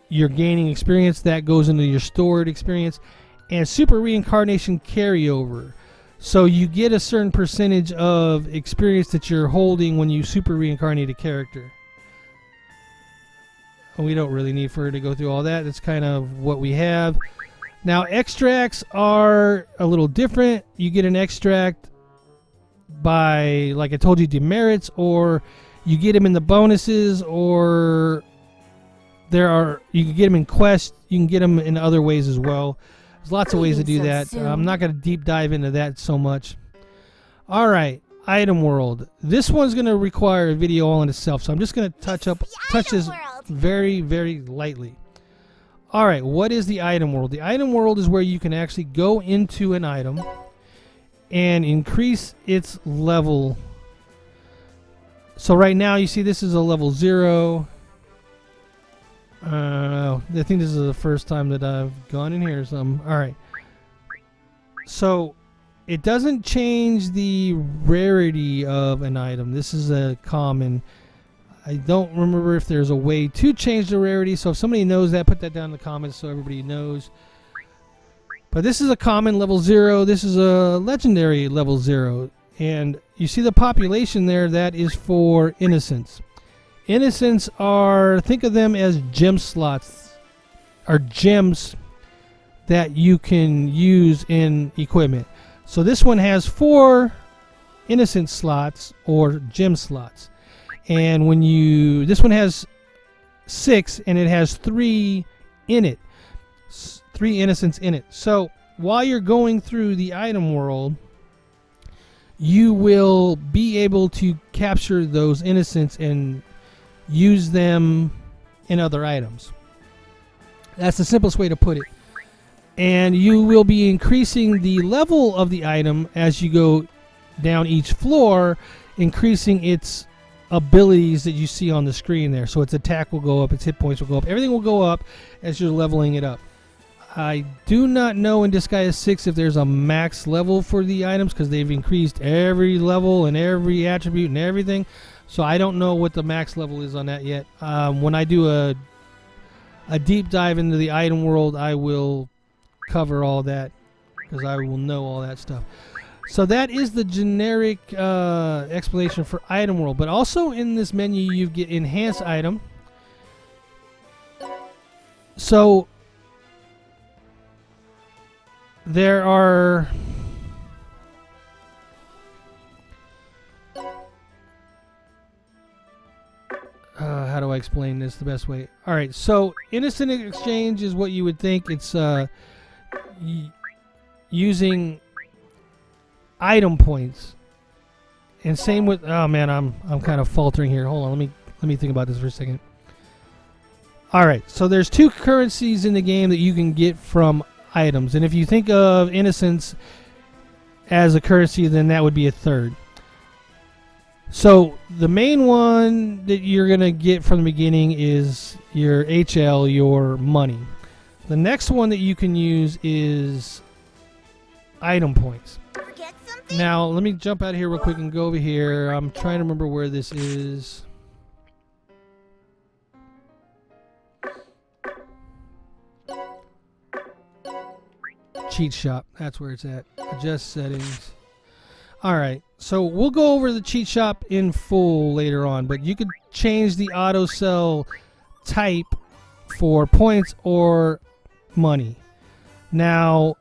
you're gaining experience, that goes into your stored experience. And Super Reincarnation carryover. So you get a certain percentage of experience that you're holding when you super reincarnate a character. And we don't really need for her to go through all that. That's kind of what we have. Now extracts are a little different. You get an extract by, like I told you, demerits, or you get them in the bonuses, or you can get them in quests. You can get them in other ways as well. There's lots of ways to do that. I'm not going to deep dive into that so much. All right, item world. This one's going to require a video all in itself, so I'm just going to touch this very, very lightly. All right, what is the item world? The item world is where you can actually go into an item and increase its level. So right now, you see this is a level 0. I think this is the first time that I've gone in here or something. All right. So it doesn't change the rarity of an item. This is a common. I don't remember if there's a way to change the rarity. So if somebody knows that, put that down in the comments so everybody knows. But this is a common level 0. This is a legendary level 0. And you see the population there, that is for innocents. Innocents are, think of them as gem slots, or gems that you can use in equipment. So this one has 4 innocent slots or gem slots. And when you, this one has 6 and it has 3 in it. 3 innocents in it. So while you're going through the item world, you will be able to capture those innocents and use them in other items. That's the simplest way to put it. And you will be increasing the level of the item as you go down each floor, increasing its abilities that you see on the screen there. So its attack will go up, its hit points will go up, everything will go up as you're leveling it up. I do not know in Disgaea 6 if there's a max level for the items, because they've increased every level and every attribute and everything. So I don't know what the max level is on that yet. When I do a deep dive into the item world, I will cover all that, because I will know all that stuff. So that is the generic explanation for item world. But also in this menu, you get enhanced item. So there are how do I explain this the best way? All right, so innocent exchange is what you would think. It's using item points, and same with, oh man, I'm kind of faltering here. Hold on, let me think about this for a second. All right, so there's 2 currencies in the game that you can get from items, and if you think of innocence as a currency, then that would be a third. So the main one that you're gonna get from the beginning is your HL, your money. The next one that you can use is item points. Forget something? Now let me jump out of here real quick and go over here. I'm trying to remember where this is. Cheat shop, that's where it's at. Adjust settings. Alright, so we'll go over the cheat shop in full later on, but you could change the auto sell type for points or money. Now,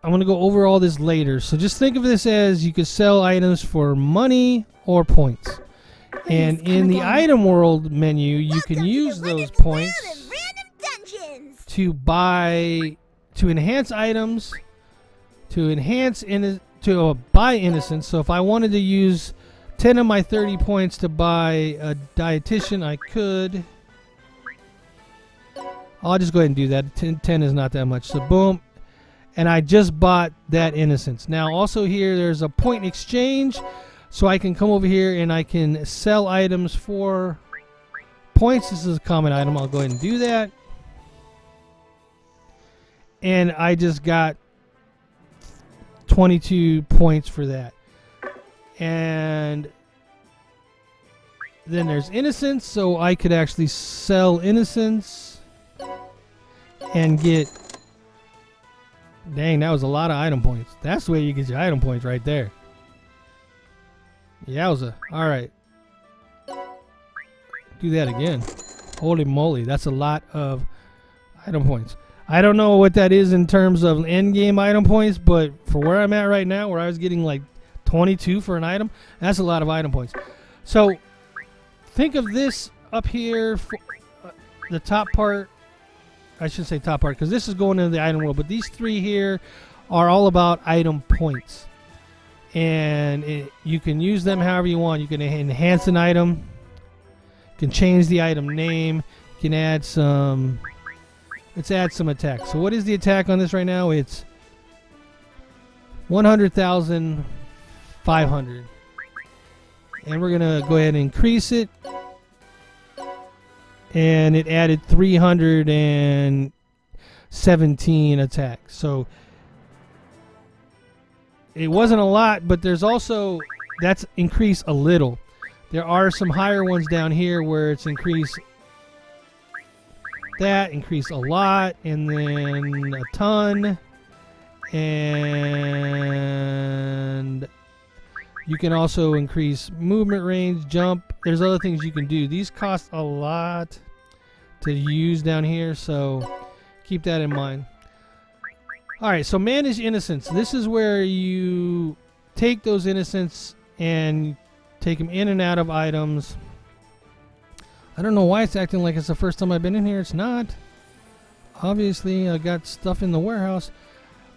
I'm going to go over all this later, so just think of this as you could sell items for money or points. And in the item world menu, you can use those points to buy, to enhance items, to enhance buy innocence. So if I wanted to use 10 of my 30 points to buy a dietitian, I could. I'll just go ahead and do that. 10 is not that much. So boom. And I just bought that innocence. Now also here there's a point exchange. So I can come over here and I can sell items for points. This is a common item. I'll go ahead and do that. And I just got 22 points for that. And then there's innocence, so I could actually sell innocence and get, dang, that was a lot of item points. That's the way you get your item points right there. Yowza. Alright. Do that again. Holy moly, that's a lot of item points. I don't know what that is in terms of end game item points, but for where I'm at right now, where I was getting like 22 for an item, that's a lot of item points. So think of this up here, for, the top part. I should say top part, because this is going into the item world, but these 3 here are all about item points. And you can use them however you want. You can enhance an item, you can change the item name, you can add some let's add some attack. So what is the attack on this right now? It's 100,500. And we're going to go ahead and increase it. And it added 317 attack. So it wasn't a lot, but there's also, that's increased a little. There are some higher ones down here where it's increased that, increased a lot, and then a ton. And you can also increase movement range, jump. There's other things you can do. These cost a lot to use down here, so keep that in mind. Alright, so manage innocence. This is where you take those innocents and take them in and out of items. I don't know why it's acting like it's the first time I've been in here. It's not. Obviously, I got stuff in the warehouse.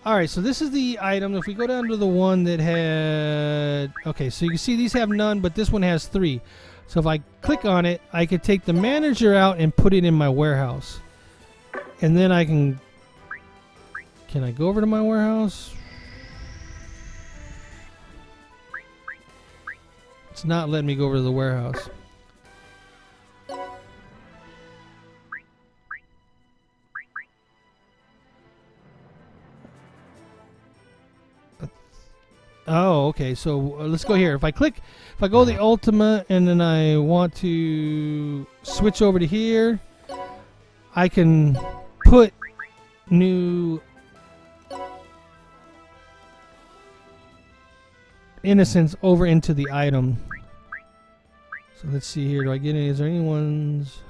Alright, so this is the item. If we go down to the one that had... Okay, so you can see these have none, but this one has 3. So if I click on it, I could take the manager out and put it in my warehouse. And then I can... Can I go over to my warehouse? It's not letting me go over to the warehouse. Oh, okay. So let's go here. If I go to the Ultima and then I want to switch over to here, I can put new innocence over into the item. So let's see here. Do I get any? Is there any ones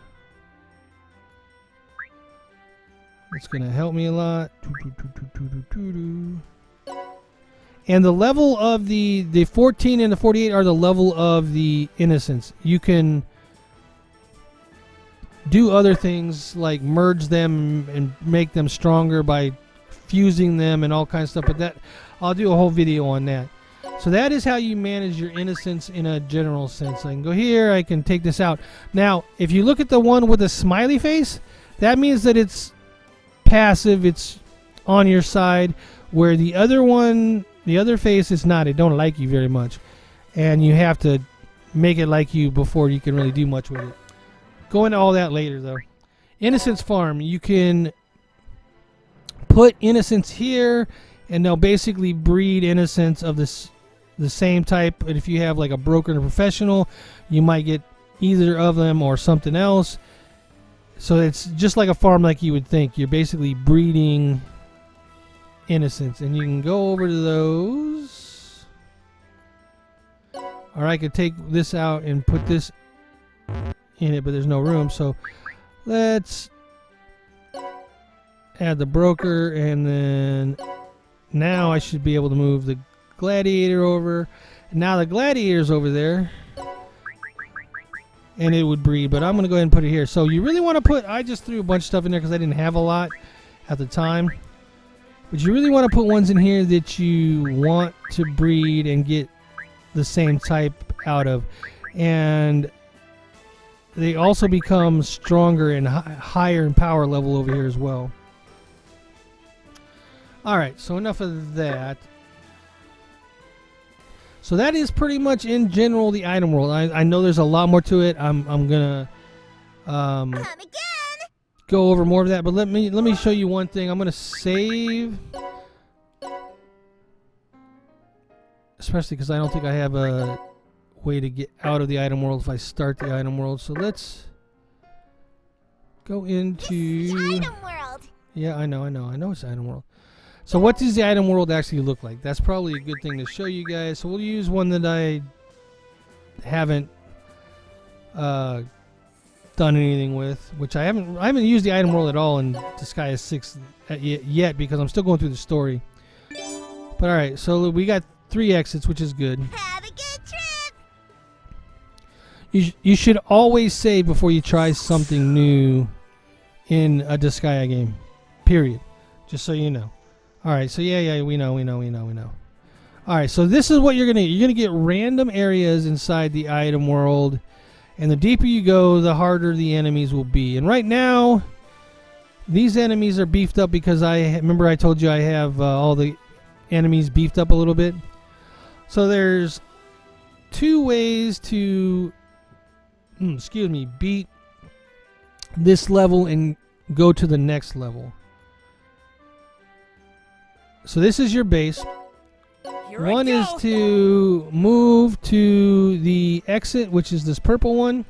that's going to help me a lot? And the level of the 14 and the 48 are the level of the innocence. You can do other things like merge them and make them stronger by fusing them and all kinds of stuff. But that I'll do a whole video on that. So that is how you manage your innocence in a general sense. I can go here. I can take this out. Now, if you look at the one with the smiley face, that means that it's passive. It's on your side. Where the other one... The other face is not. It don't like you very much. And you have to make it like you before you can really do much with it. Go into all that later, though. Innocence Farm. You can put innocence here, and they'll basically breed innocence of the same type. But if you have like a broker and a professional, you might get either of them or something else. So it's just like a farm like you would think. You're basically breeding innocence, and you can go over to those, or I could take this out and put this in it, but there's no room. So let's add the broker, and then now I should be able to move the gladiator over. Now the gladiator's over there, and it would breed, but I'm going to go ahead and put it here. So you really want to put... I just threw a bunch of stuff in there because I didn't have a lot at the time. But you really want to put ones in here that you want to breed and get the same type out of. And they also become stronger and higher in power level over here as well. Alright, so enough of that. So that is pretty much in general the item world. I know there's a lot more to it. I'm gonna Come again. go over more of that, but let me show you one thing. I'm gonna save, especially because I don't think I have a way to get out of the item world if I start the item world. So let's go into Item world. Yeah, I know it's item world. So what does the item world actually look like? That's probably a good thing to show you guys. So we'll use one that I haven't done anything with, which I haven't used the item world at all in Disgaea 6 yet because I'm still going through the story. But alright, so we got 3 exits, which is good. Have a good trip. You should always save before you try something new in a Disgaea game. Period. Just so you know. Alright, so yeah, we know. Alright, so this is what you're gonna get. You're gonna get random areas inside the item world. And the deeper you go, the harder the enemies will be. And right now, These enemies are beefed up because remember I told you I have all the enemies beefed up a little bit. So there's 2 ways to beat this level and go to the next level. So this is your base. Here I One go. is to move to the exit, which is this purple one.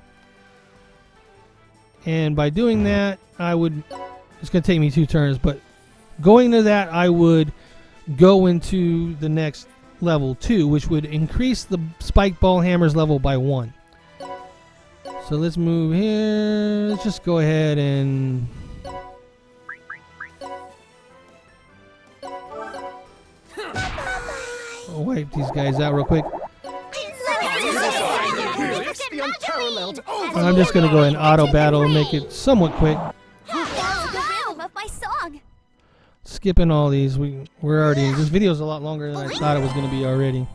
And by doing that, it's going to take me 2 turns, but going to that, I would go into the next level 2, which would increase the spike ball hammer's level by 1. So let's move here. Let's just go ahead and wipe these guys out real quick. It's the unparalleled I'm just going to go in auto battle and make it somewhat quick. That's the rhythm of my song. Skipping all these. This video's a lot longer than I thought it was going to be already.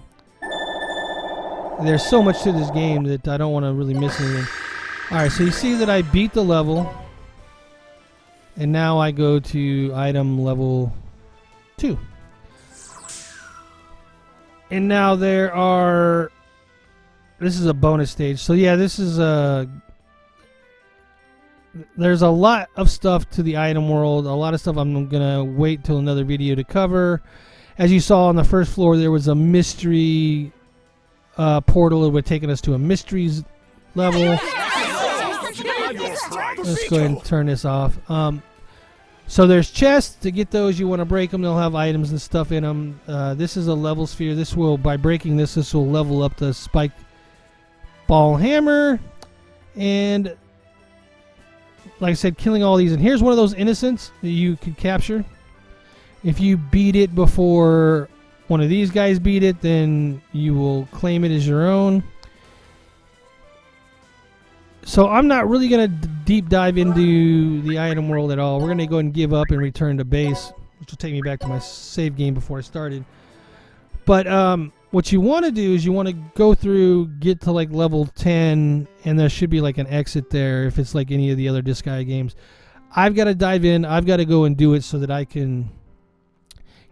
There's so much to this game that I don't want to really miss anything. Alright, so you see that I beat the level. And now I go to item level 2. And now this is a bonus stage. So yeah, this is there's a lot of stuff to the item world. A lot of stuff I'm gonna wait till another video to cover. As you saw on the first floor, there was a mystery portal that would have taken us to a mysteries level. Let's go ahead and turn this off. So there's chests. To get those, you want to break them. They'll have items and stuff in them. This is a level sphere. By breaking this will level up the spike ball hammer. And like I said, killing all these. And here's one of those innocents that you could capture. If you beat it before one of these guys beat it, then you will claim it as your own. So I'm not really going to deep dive into the item world at all. We're going to go ahead and give up and return to base, which will take me back to my save game before I started. But what you want to do is you want to go through, get to like level 10, and there should be like an exit there if it's like any of the other Disgaea games. I've got to dive in. I've got to go and do it so that I can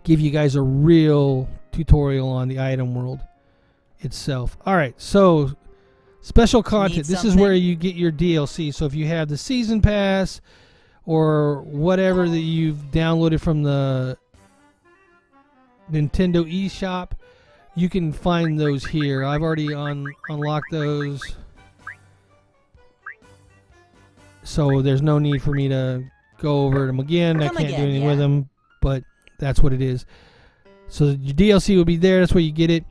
give you guys a real tutorial on the item world itself. All right, so special content. This is where you get your DLC. So if you have the season pass or whatever that you've downloaded from the Nintendo eShop, you can find those here. I've already unlocked those, so there's no need for me to go over them again. I can't do anything with them, but that's what it is. So your DLC will be there. That's where you get it.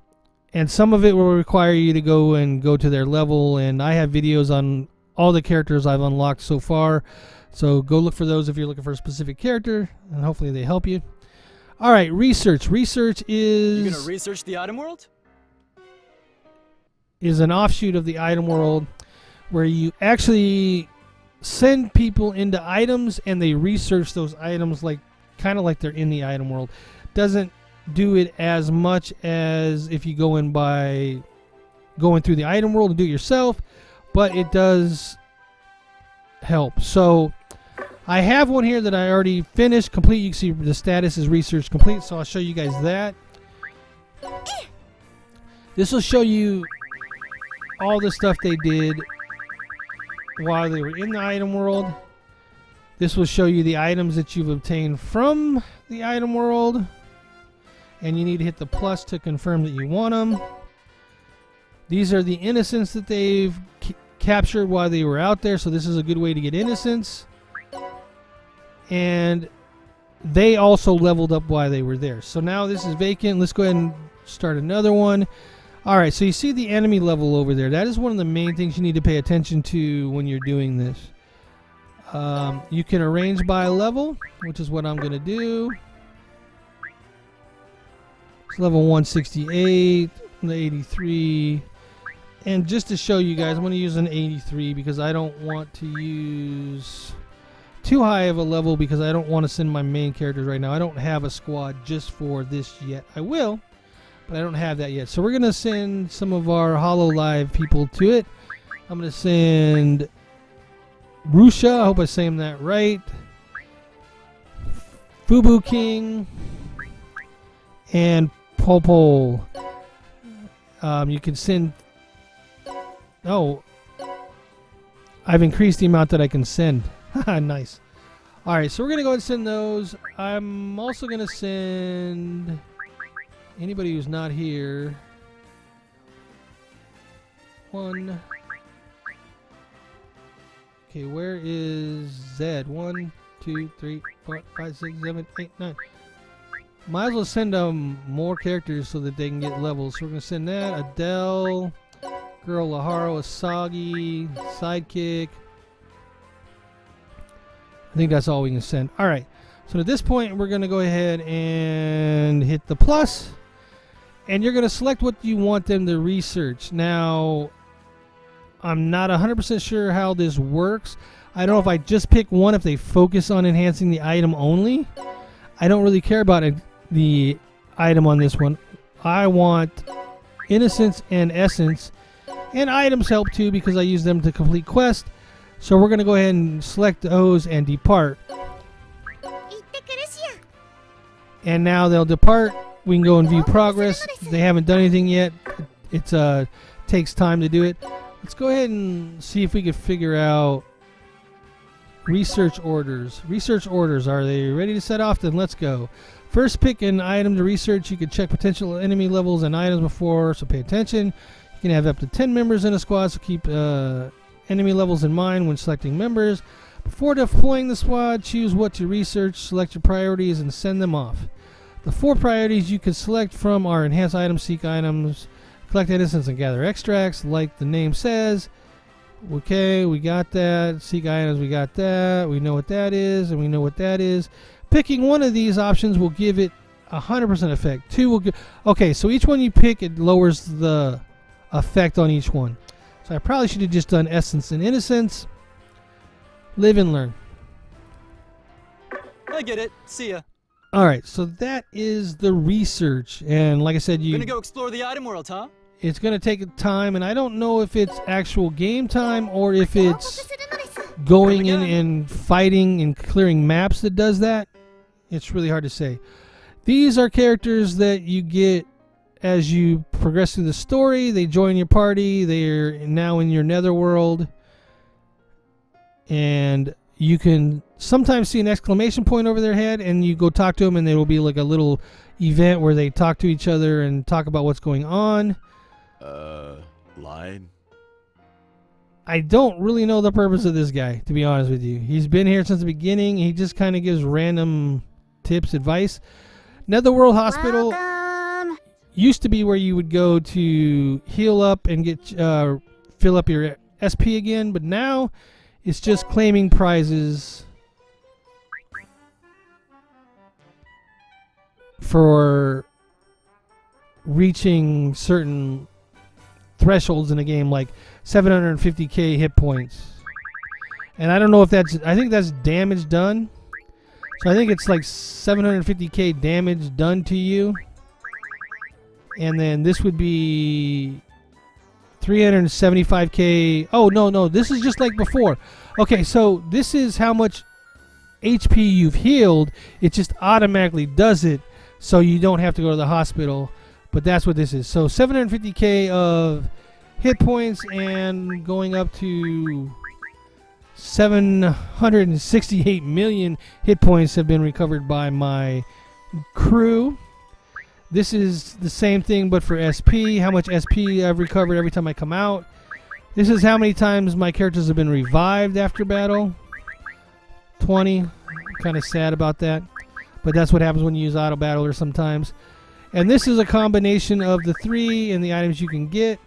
And some of it will require you to go to their level. And I have videos on all the characters I've unlocked so far. So go look for those if you're looking for a specific character. And hopefully they help you. All right, research. Research is... You gonna research the item world? Is an offshoot of the item world where you actually send people into items and they research those items kind of like they're in the item world. Doesn't do it as much as if you go in by going through the item world and do it yourself, but it does help. So I have one here that I already finished complete. You can see the status is research complete, so I'll show you guys that. This will show you all the stuff they did while they were in the item world. This will show you the items that you've obtained from the item world. And you need to hit the plus to confirm that you want them. These are the innocents that they've captured while they were out there. So this is a good way to get innocents. And they also leveled up while they were there. So now this is vacant. Let's go ahead and start another one. Alright, so you see the enemy level over there. That is one of the main things you need to pay attention to when you're doing this. You can arrange by level, which is what I'm going to do. It's level 168, 83. And just to show you guys, I'm going to use an 83 because I don't want to use too high of a level because I don't want to send my main characters right now. I don't have a squad just for this yet. I will, but I don't have that yet. So we're going to send some of our HoloLive people to it. I'm going to send Rusha. I hope I'm saying that right. Fubu King, and Popol. You can send. Oh, I've increased the amount that I can send. Nice. All right, so we're gonna go ahead and send those. I'm also gonna send anybody who's not here. One. Okay, where is Zed? 1, 2, 3, 4, 5, 6, 7, 8, 9. Might as well send them more characters so that they can get levels. So we're gonna send that. Adele, Girl Laharo, Asagi, Sidekick. I think that's all we can send. All right. So at this point, we're gonna go ahead and hit the plus, and you're gonna select what you want them to research. Now, I'm not 100% sure how this works. I don't know if I just pick one if they focus on enhancing the item only. I don't really care about the item on this one. I want innocence and essence, and items help too because I use them to complete quests. So we're going to go ahead and select those and depart. And now they'll depart. We can go and view progress. They haven't done anything yet. It takes time to do it. Let's go ahead and see if we can figure out research orders. Research orders. Are they ready to set off? Then let's go. First, pick an item to research. You can check potential enemy levels and items before, so pay attention. You can have up to 10 members in a squad, so keep enemy levels in mind when selecting members. Before deploying the squad, choose what to research, select your priorities, and send them off. The 4 priorities you can select from are enhance items, seek items, collect innocence, and gather extracts, like the name says. Okay, we got that. Seek items, we got that. We know what that is, and we know what that is. Picking one of these options will give it 100% effect. 2 will give. Okay, so each one you pick, it lowers the effect on each one. So I probably should have just done essence and innocence. Live and learn. I get it. See ya. All right, so that is the research, and like I said, Gonna go explore the item world, huh? it's gonna take time, and I don't know if it's actual game time or if it's going in and fighting and clearing maps that does that. It's really hard to say. These are characters that you get as you progress through the story. They join your party. They're now in your Netherworld, and you can sometimes see an exclamation point over their head, and you go talk to them, and there will be like a little event where they talk to each other and talk about what's going on. Line? I don't really know the purpose of this guy, to be honest with you. He's been here since the beginning. He just kind of gives random tips, advice. Netherworld Hospital used to be where you would go to heal up and get fill up your SP again, but now it's just claiming prizes for reaching certain thresholds in a game, like 750k hit points. And I don't know if that's, I think that's damage done. So I think it's like 750k damage done to you. And then this would be 375k. Oh, no, this is just like before. Okay, so this is how much HP you've healed. It just automatically does it, so you don't have to go to the hospital. But that's what this is. So 750k of hit points, and going up to 768 million hit points have been recovered by my crew. This is the same thing, but for SP. How much SP I've recovered every time I come out. This is how many times my characters have been revived after battle. 20. Kind of sad about that, but that's what happens when you use auto battler sometimes. And this is a combination of the 3 and the items you can get.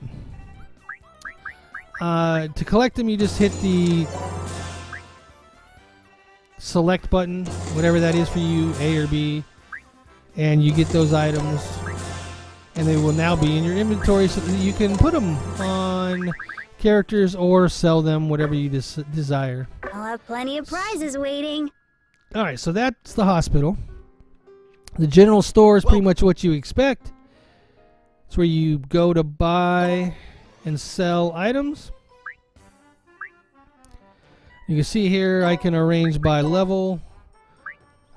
To collect them, you just hit the select button, whatever that is for you, A or B, and you get those items, and they will now be in your inventory so that you can put them on characters or sell them, whatever you desire. I'll have plenty of prizes waiting. Alright, so that's the hospital. The general store is pretty much what you expect. It's where you go to buy and sell items. You can see here I can arrange by level.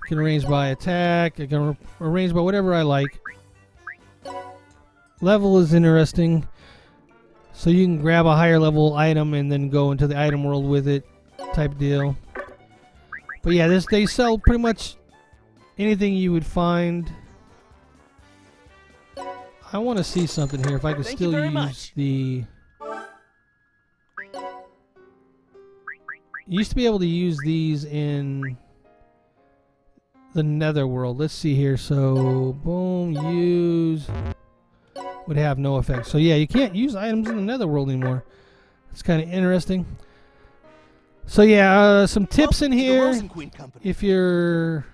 can arrange by attack. I can arrange by whatever I like. Level is interesting. So you can grab a higher level item and then go into the item world with it, type deal. But yeah, they sell pretty much anything you would find. I want to see something here. If I could still use the... You used to be able to use these in the Netherworld. Let's see here. So, boom, use would have no effect. So yeah, you can't use items in the Netherworld anymore. It's kind of interesting. So yeah, some tips in here. If you're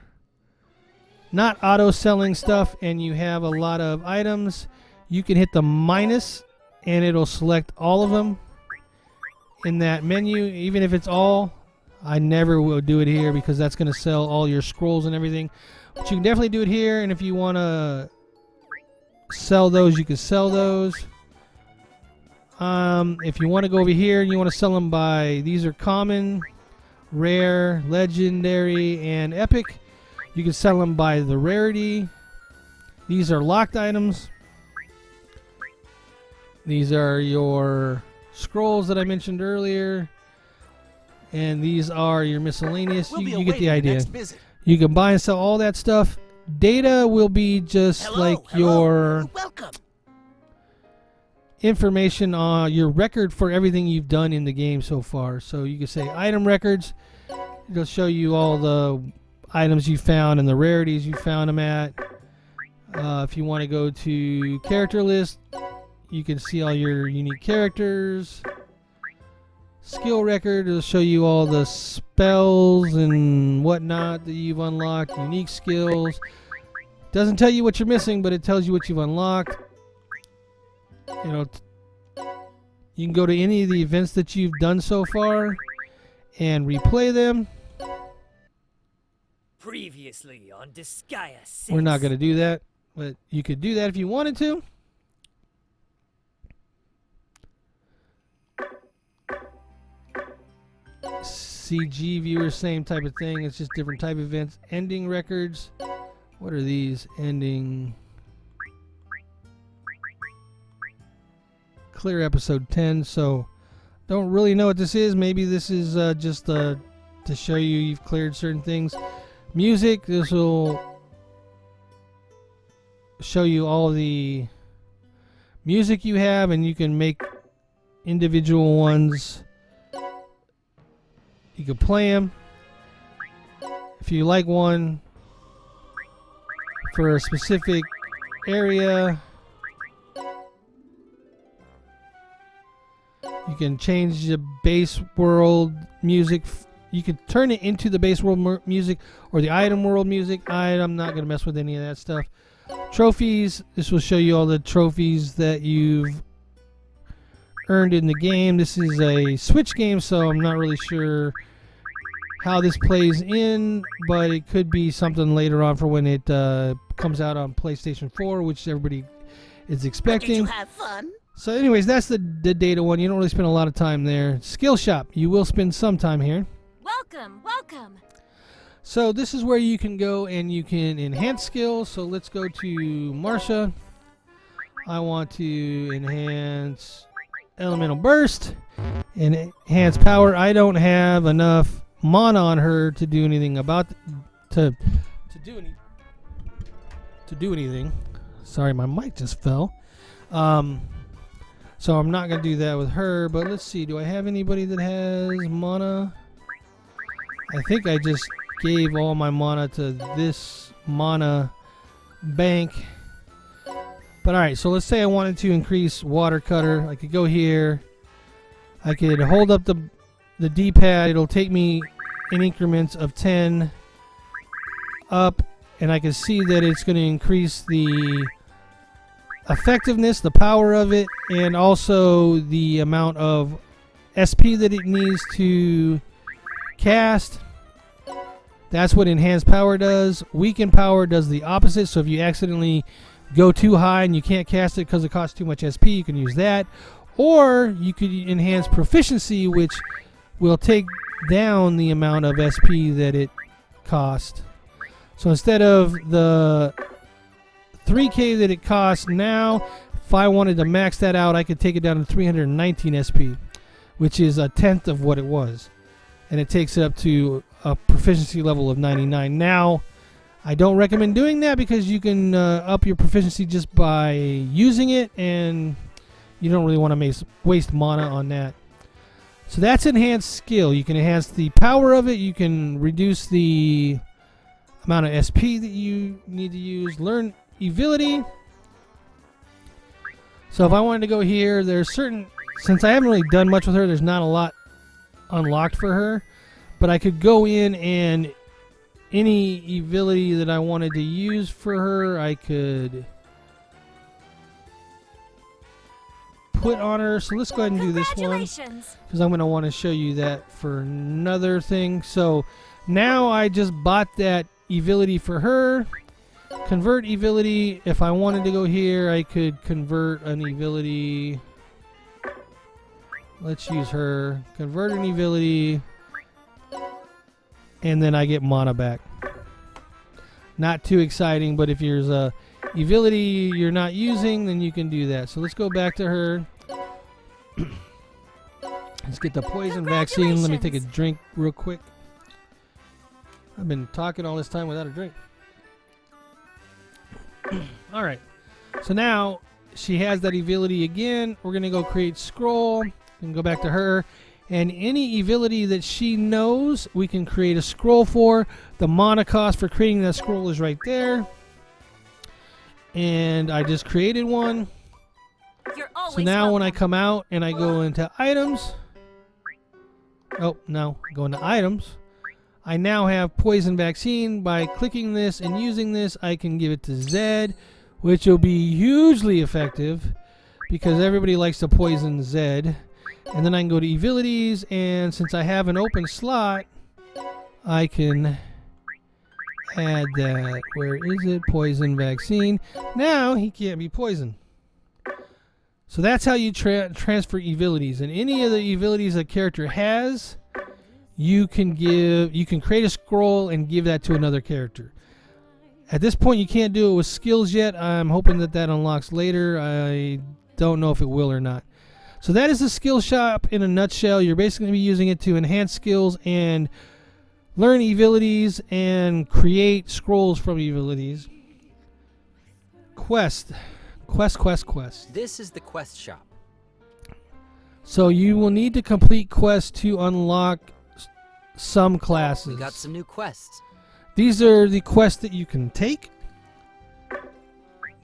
not auto selling stuff and you have a lot of items, you can hit the minus and it'll select all of them in that menu, even if it's all. I never will do it here because that's going to sell all your scrolls and everything. But you can definitely do it here, and if you want to sell those, you can sell those. If you want to go over here and you want to sell them by, these are common, rare, legendary, and epic. You can sell them by the rarity. These are locked items. These are your scrolls that I mentioned earlier, and these are your miscellaneous. You get the idea. You can buy and sell all that stuff. Data will be just your information on your record for everything you've done in the game so far. So you can say item records. It'll show you all the items you found and the rarities you found them at. If you want to go to character list, you can see all your unique characters. Skill record will show you all the spells and whatnot that you've unlocked, unique skills. Doesn't tell you what you're missing, but it tells you what you've unlocked. You know, you can go to any of the events that you've done so far and replay them. Previously on Disgaea 6. We're not going to do that, but you could do that if you wanted to. CG viewer, same type of thing. It's just different type of events. Ending records. What are these? Ending. Clear episode 10. So, don't really know what this is. Maybe this is just to show you you've cleared certain things. Music. This will show you all the music you have, and you can make individual ones. You can play them if you like one for a specific area. You can change the base world music. You can turn it into the base world music or the item world music. I'm not going to mess with any of that stuff. Trophies. This will show you all the trophies that you've earned in the game. This is a Switch game, so I'm not really sure how this plays in, but it could be something later on for when it comes out on PlayStation 4, which everybody is expecting. Did you have fun? So anyways, that's the data one. You don't really spend a lot of time there. Skill shop. You will spend some time here. Welcome, welcome. So this is where you can go and you can enhance skills. So let's go to Marsha. I want to enhance elemental burst and enhance power. I don't have enough mana on her to do anything about to do anything. Sorry, my mic just fell. So I'm not gonna do that with her. But let's see. Do I have anybody that has mana? I think I just gave all my mana to this mana bank. But alright, so let's say I wanted to increase water cutter. I could go here. I could hold up the D-pad. It'll take me in increments of 10 up, and I can see that it's going to increase the effectiveness, the power of it, and also the amount of SP that it needs to cast. That's what enhanced power does. Weakened power does the opposite. So if you accidentally go too high and you can't cast it because it costs too much SP, you can use that. Or you could enhance proficiency, which will take down the amount of SP that it costs. So instead of the 3K that it costs now, if I wanted to max that out, I could take it down to 319 SP, which is a tenth of what it was. And it takes it up to a proficiency level of 99. Now, I don't recommend doing that because you can up your proficiency just by using it, and you don't really want to waste mana on that. So that's enhanced skill. You can enhance the power of it. You can reduce the amount of SP that you need to use. Learn Evility. So if I wanted to go here, there's certain... Since I haven't really done much with her, there's not a lot unlocked for her. But I could go in and any Evility that I wanted to use for her, I could put on her. So let's go ahead and do this one, because I'm going to want to show you that for another thing. So now I just bought that Evility for her. Convert Evility. If I wanted to go here, I could convert an Evility. Let's use her. Convert an Evility. And then I get mana back. Not too exciting, but if there's a Evility you're not using, then you can do that. So let's go back to her. Let's get the poison vaccine. Let me take a drink real quick. I've been talking all this time without a drink. All right. So now she has that Evility again. We're going to go create scroll and go back to her. And any Evility that she knows, we can create a scroll for. The mana cost for creating that scroll is right there. And I just created one. So now when I come out and I go into items. Oh, no. Go into items. I now have poison vaccine. By clicking this and using this, I can give it to Zed, which will be hugely effective because everybody likes to poison Zed. And then I can go to Evilities, and since I have an open slot, I can add that. Where is it? Poison vaccine. Now he can't be poisoned. So that's how you transfer Evilities. And any of the Evilities a character has, you can create a scroll and give that to another character. At this point, you can't do it with skills yet. I'm hoping that unlocks later. I don't know if it will or not. So that is the skill shop in a nutshell. You're basically going to be using it to enhance skills and learn Evilities and create scrolls from Evilities. Quest. This is the quest shop. So you will need to complete quests to unlock some classes. We got some new quests. These are the quests that you can take.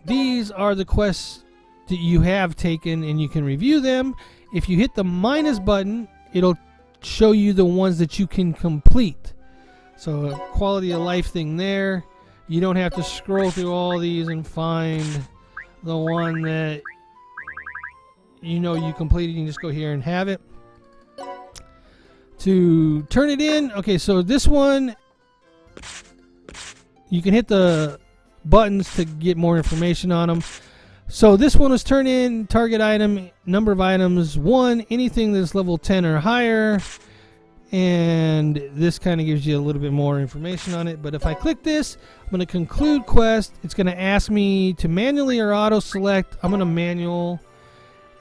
These are the quests that you have taken, and you can review them. If you hit the minus button, it'll show you the ones that you can complete. So a quality of life thing there. You don't have to scroll through all these and find the one that you know you completed. You can just go here and have it. To turn it in, okay, so this one, you can hit the buttons to get more information on them. So this one was turn in, target item, number of items, 1, anything that's level 10 or higher. And this kind of gives you a little bit more information on it. But if I click this, I'm going to conclude quest. It's going to ask me to manually or auto select. I'm going to manual.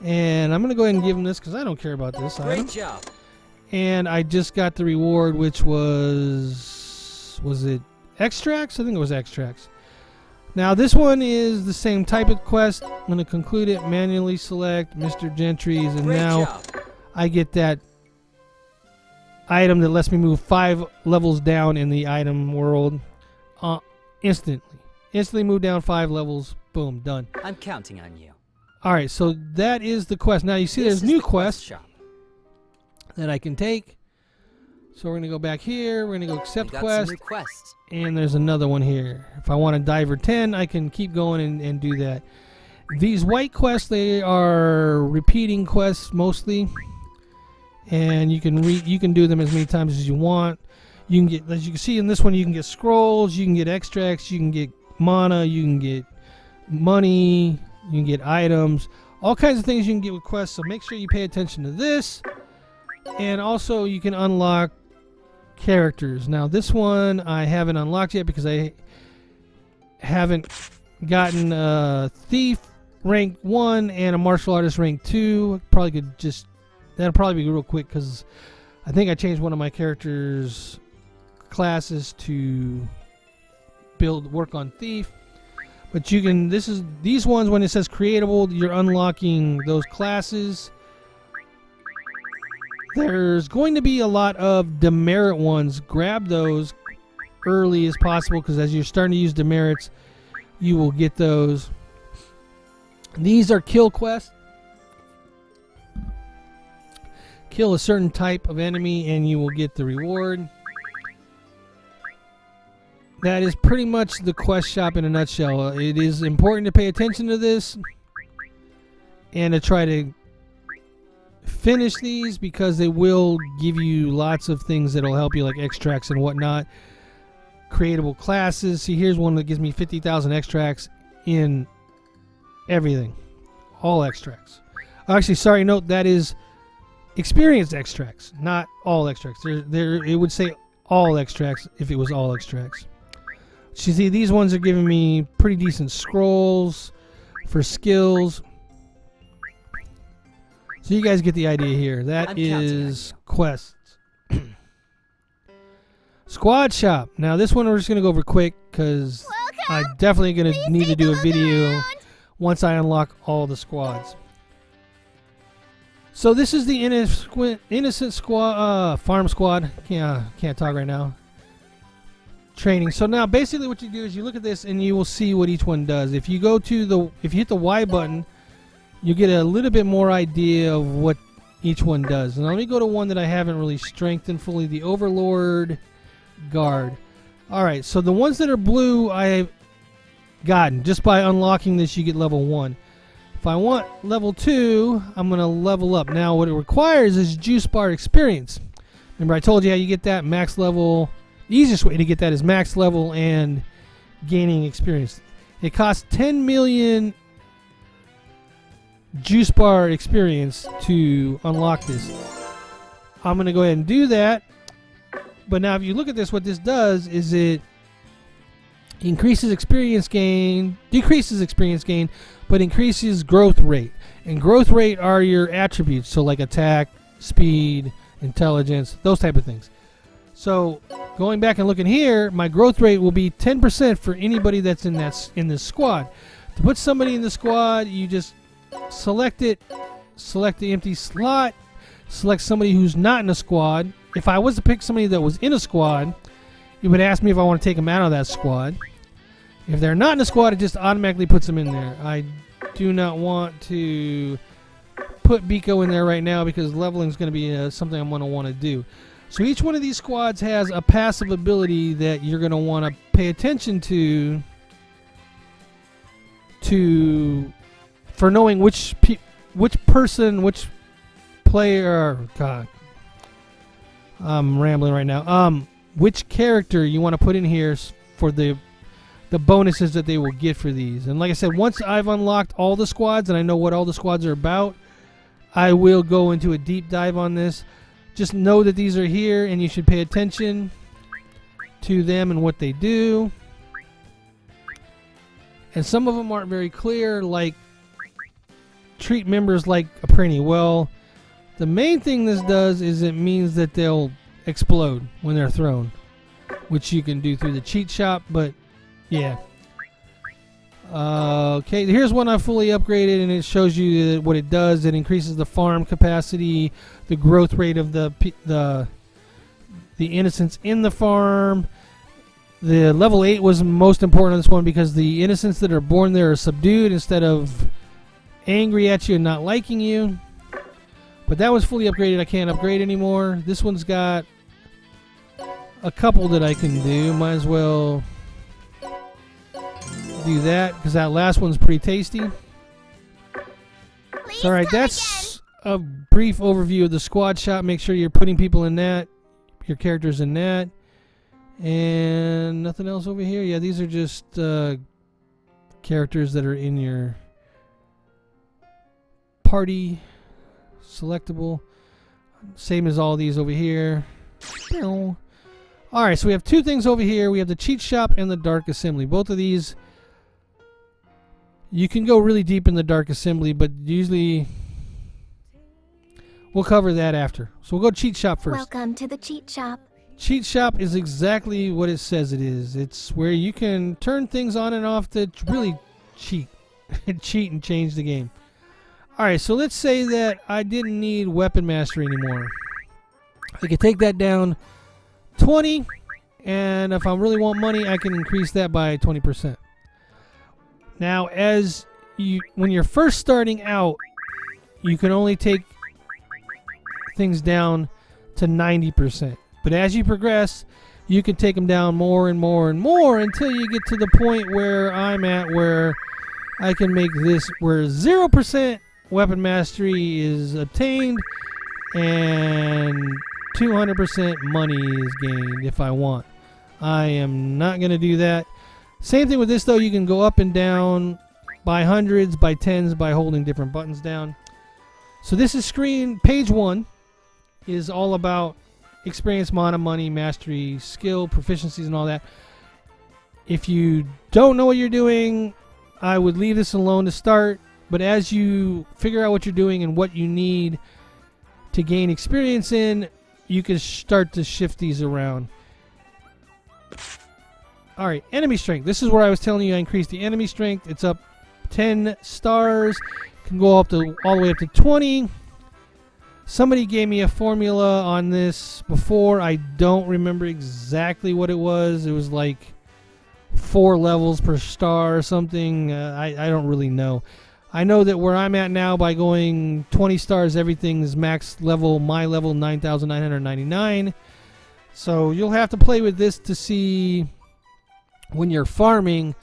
And I'm going to go ahead and give them this because I don't care about this item. Great job. And I just got the reward, which was it extracts? I think it was extracts. Now this one is the same type of quest. I'm going to conclude it, manually select Mr. Gentry's, and Great now job. I get that item that lets me move 5 levels down in the item world instantly move down 5 levels. Boom, done. I'm counting on you. Alright, so that is the quest. Now you see This there's is new the quest quests shop. that I can take. So we're going to go back here, we're going to go accept We got quest, some new quests. and there's another one here. If I want a diver 10, I can keep going and do that. These white quests, they are repeating quests mostly. And you can do them as many times as you want. You can get, as you can see in this one, you can get scrolls, you can get extracts, you can get mana, you can get money, you can get items, all kinds of things you can get with quests. So make sure you pay attention to this. And also you can unlock characters. Now this one I haven't unlocked yet because I haven't gotten a thief rank 1 and a martial artist rank 2. Probably could just, that'll probably be real quick because I think I changed one of my characters' classes to work on thief. But you can, these ones, when it says creatable, you're unlocking those classes. There's going to be a lot of demerit ones. Grab those early as possible because as you're starting to use demerits, you will get those. These are kill quests. Kill a certain type of enemy and you will get the reward. That is pretty much the quest shop in a nutshell. It is important to pay attention to this and to try to finish these because they will give you lots of things that will help you, like extracts and whatnot. Creatable classes. See, here's one that gives me 50,000 extracts in everything. All extracts. Actually, sorry, note that is experienced extracts, not all extracts. It would say all extracts if it was all extracts. You see, these ones are giving me pretty decent scrolls for skills. So you guys get the idea here. That is quests. Squad shop. Now this one we're just going to go over quick because I'm definitely going to need to do a video once I unlock all the squads. So this is the innocent squad, farm squad. Can't talk right now. Training. So now basically what you do is you look at this and you will see what each one does. If you go to if you hit the Y button, you get a little bit more idea of what each one does. Now let me go to one that I haven't really strengthened fully, the Overlord Guard. Alright, so the ones that are blue I've gotten. Just by unlocking this you get level 1. If I want level 2, I'm going to level up. Now what it requires is juice bar experience. Remember I told you how you get that max level. The easiest way to get that is max level and gaining experience. It costs 10 million juice bar experience to unlock this. I'm going to go ahead and do that. But now if you look at this, what this does is it increases experience gain, decreases experience gain, but increases growth rate. And growth rate are your attributes, so like attack, speed, intelligence, those type of things. So going back and looking here, my growth rate will be 10% for anybody that's in this squad. To put somebody in the squad, you just select it, select the empty slot, select somebody who's not in a squad. If I was to pick somebody that was in a squad, it would ask me if I want to take them out of that squad. If they're not in a squad, it just automatically puts them in there. I do not want to put Biko in there right now because leveling is going to be something I'm going to want to do. So each one of these squads has a passive ability that you're going to want to pay attention to for knowing which player. God, I'm rambling right now. Which character you want to put in here for the bonuses that they will get for these. And like I said, once I've unlocked all the squads and I know what all the squads are about, I will go into a deep dive on this. Just know that these are here and you should pay attention to them and what they do. And some of them aren't very clear, like treat members like a prinny. Well, the main thing this does is it means that they'll explode when they're thrown, which you can do through the cheat shop, but yeah. Okay, here's one I fully upgraded and it shows you what it does. It increases the farm capacity, the growth rate of the innocents in the farm. The level 8 was most important on this one because the innocents that are born there are subdued instead of angry at you and not liking you. But that one's fully upgraded. I can't upgrade anymore. This one's got a couple that I can do. Might as well do that because that last one's pretty tasty. So, alright, that's a brief overview of the squad shop. Make sure you're putting people in that, your characters in that. And nothing else over here. Yeah, these are just characters that are in your party, selectable. Same as all these over here. Alright, so we have two things over here. We have the cheat shop and the dark assembly. Both of these, you can go really deep in the dark assembly, but usually we'll cover that after. So we'll go cheat shop first. Welcome to the cheat shop. Cheat shop is exactly what it says it is. It's where you can turn things on and off to really cheat. Cheat and change the game. Alright, so let's say that I didn't need weapon mastery anymore. I could take that down 20, and if I really want money, I can increase that by 20%. Now, when you're first starting out, you can only take things down to 90%. But as you progress, you can take them down more and more and more until you get to the point where I'm at, where I can make this where 0% weapon mastery is obtained and 200% money is gained if I want. I am not going to do that. Same thing with this though. You can go up and down by hundreds, by tens, by holding different buttons down. So this is page 1 is all about experience, mana, money, mastery, skill, proficiencies, and all that. If you don't know what you're doing, I would leave this alone to start. But as you figure out what you're doing and what you need to gain experience in, you can start to shift these around. Alright, enemy strength. This is where I was telling you I increased the enemy strength. It's up 10 stars. Can go up to all the way up to 20. Somebody gave me a formula on this before. I don't remember exactly what it was. It was like 4 levels per star or something. I don't really know. I know that where I'm at now, by going 20 stars, everything's max level, my level 9,999. So you'll have to play with this to see when you're farming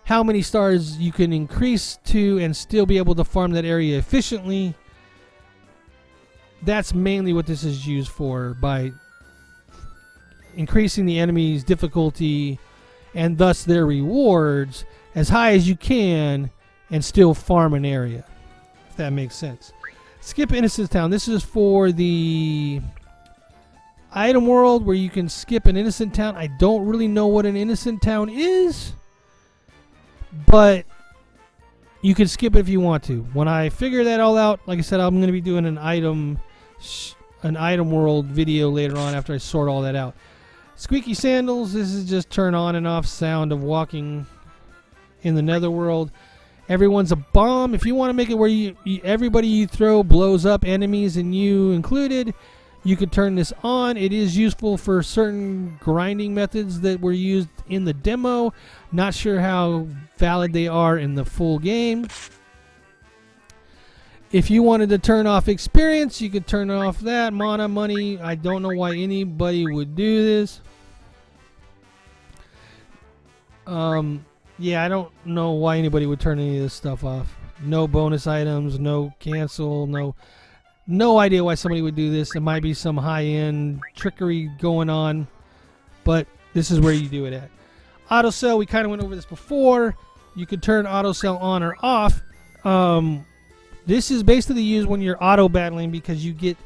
how many stars you can increase to and still be able to farm that area efficiently. That's mainly what this is used for, by increasing the enemy's difficulty and thus their rewards as high as you can and still farm an area, if that makes sense. Skip Innocent Town. This is for the item world where you can skip an innocent town. I don't really know what an innocent town is, but you can skip it if you want to. When I figure that all out, like I said, I'm going to be doing an item world video later on after I sort all that out. Squeaky Sandals. This is just turn on and off sound of walking in the Netherworld. Everyone's a bomb. If you want to make it where everybody you throw blows up, enemies and you included, you could turn this on. It is useful for certain grinding methods that were used in the demo. Not sure how valid they are in the full game. If you wanted to turn off experience, you could turn off that. Mana, money. I don't know why anybody would do this. Yeah, I don't know why anybody would turn any of this stuff off. No bonus items, no cancel, no idea why somebody would do this. There might be some high-end trickery going on, but this is where you do it at. Auto sell, we kind of went over this before. You could turn auto sell on or off. This is basically used when you're auto battling because you get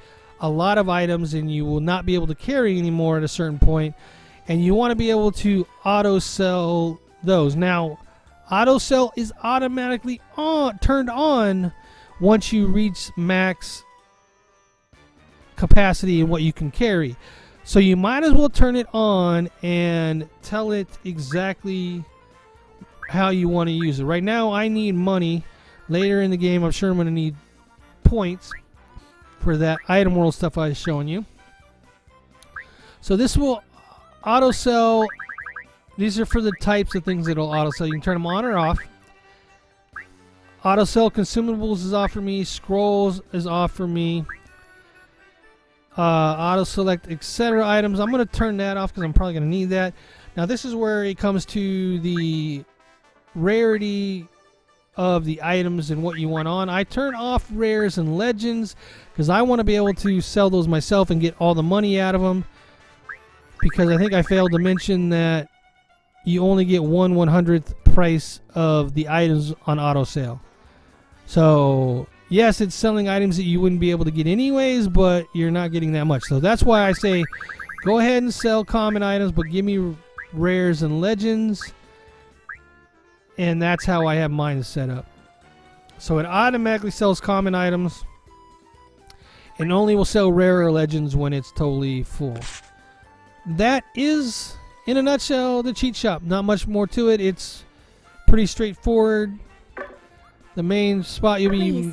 a lot of items and you will not be able to carry anymore at a certain point, and you want to be able to auto sell those. Now, auto sell is automatically turned on once you reach max capacity and what you can carry. So you might as well turn it on and tell it exactly how you want to use it. Right now I need money. Later in the game I'm sure I'm going to need points for that item world stuff I was showing you. So this will auto sell. These are for the types of things that'll auto sell. You can turn them on or off. Auto sell consumables is off for me. Scrolls is off for me. Auto select etc. items. I'm going to turn that off because I'm probably going to need that. Now this is where it comes to the rarity of the items and what you want on. I turn off rares and legends because I want to be able to sell those myself and get all the money out of them, because I think I failed to mention that you only get 1/100th price of the items on auto sale. So yes, it's selling items that you wouldn't be able to get anyways, but you're not getting that much. So that's why I say Go ahead and sell common items, but give me rares and legends. And that's how I have mine set up. So it automatically sells common items and only will sell rare or legends when it's totally full. That is, in a nutshell, the cheat shop. Not much more to it. It's pretty straightforward. The main spot you'll be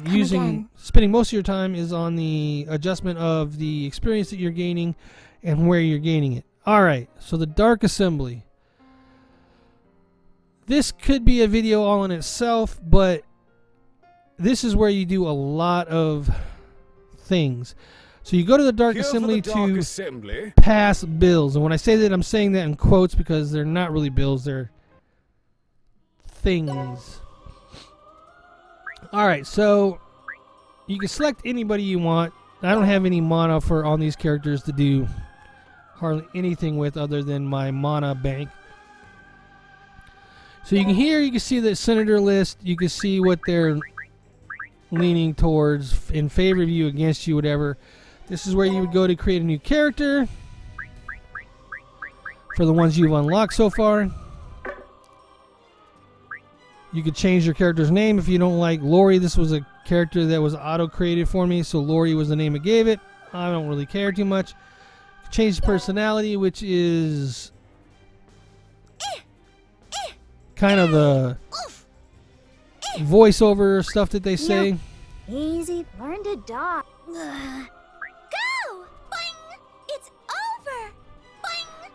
spending most of your time is on the adjustment of the experience that you're gaining and where you're gaining it. Alright, so the Dark Assembly. This could be a video all in itself, but this is where you do a lot of things. So you go to the Dark Assembly to pass bills. And when I say that, I'm saying that in quotes because they're not really bills, they're things. Alright, so you can select anybody you want. I don't have any mana for all these characters to do hardly anything with other than my mana bank. So you can see the senator list. You can see what they're leaning towards, in favor of you, against you, whatever. This is where you would go to create a new character for the ones you've unlocked so far. You could change your character's name if you don't like Lori. This was a character that was auto-created for me, so Lori was the name I gave it. I don't really care too much. Change the personality, which is kind of the voiceover stuff that they say. Easy, learn to dodge. Go! Boing! It's over! Boing!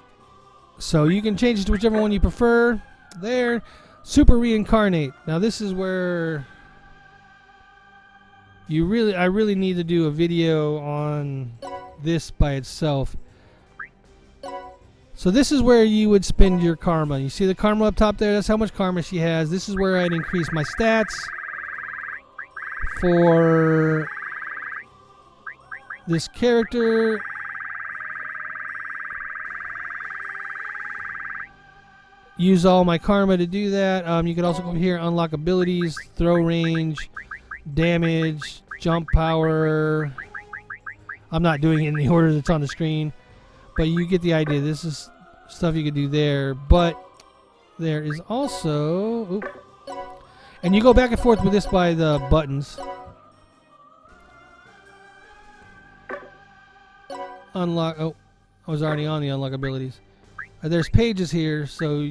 So you can change it to whichever one you prefer. There. Super Reincarnate. Now this is where I really need to do a video on this by itself. So this is where you would spend your karma. You see the karma up top there? That's how much karma she has. This is where I'd increase my stats for this character. Use all my karma to do that. You can also go here, unlock abilities, throw range, damage, jump power. I'm not doing it in the order that's on the screen, but you get the idea. This is stuff you could do there, but there is also, and you go back and forth with this by the buttons. Unlock. Oh, I was already on the unlock abilities. There's pages here, so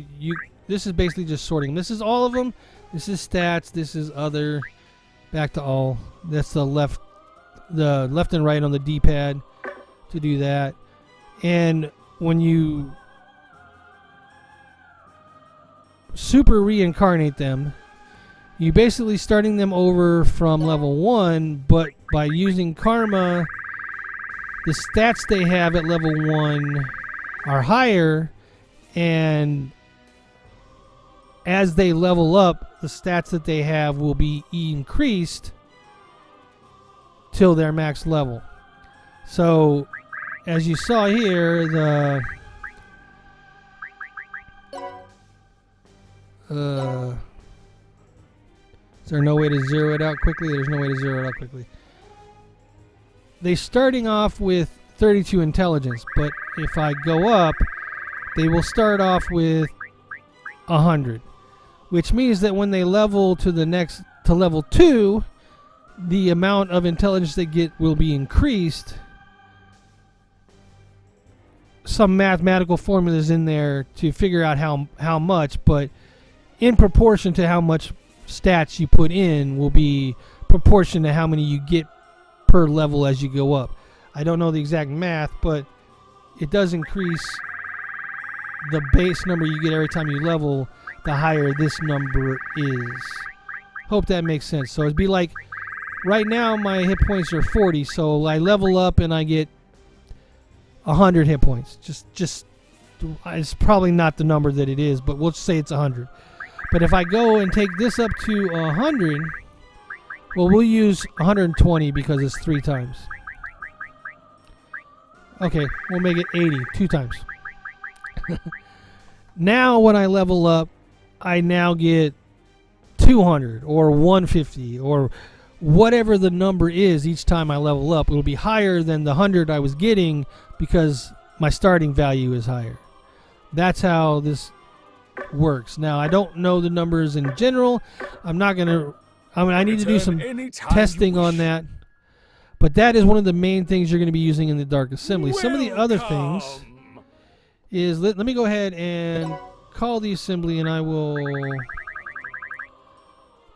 this is basically just sorting. This is all of them. This is stats. This is other. Back to all. That's the left and right on the D-pad to do that. And when you super reincarnate them, you basically starting them over from level 1, but by using karma, the stats they have at level 1 are higher, and as they level up, the stats that they have will be increased till their max level. So as you saw here, is there no way to zero it out quickly? There's no way to zero it out quickly. They're starting off with 32 intelligence, but if I go up, they will start off with 100, which means that when they level to level 2, the amount of intelligence they get will be increased. Some mathematical formulas in there to figure out how much, but in proportion to how much stats you put in will be proportion to how many you get per level as you go up. I don't know the exact math, but it does increase the base number you get every time you level, the higher this number is. Hope that makes sense. So it'd be like, right now my hit points are 40, so I level up and I get 100 hit points. Just it's probably not the number that it is, but we'll say it's 100. But if I go and take this up to 100, well, we'll use 120 because it's 3 times. Okay, we'll make it 80, 2 times. Now when I level up, I now get 200 or 150 or whatever the number is each time I level up. It will be higher than the 100 I was getting because my starting value is higher. That's how this works. Now, I don't know the numbers in general. I'm not going to... I need to do some testing on that. But that is one of the main things you're going to be using in the Dark Assembly. Some of the other things is... Let me go ahead and call the assembly, and I will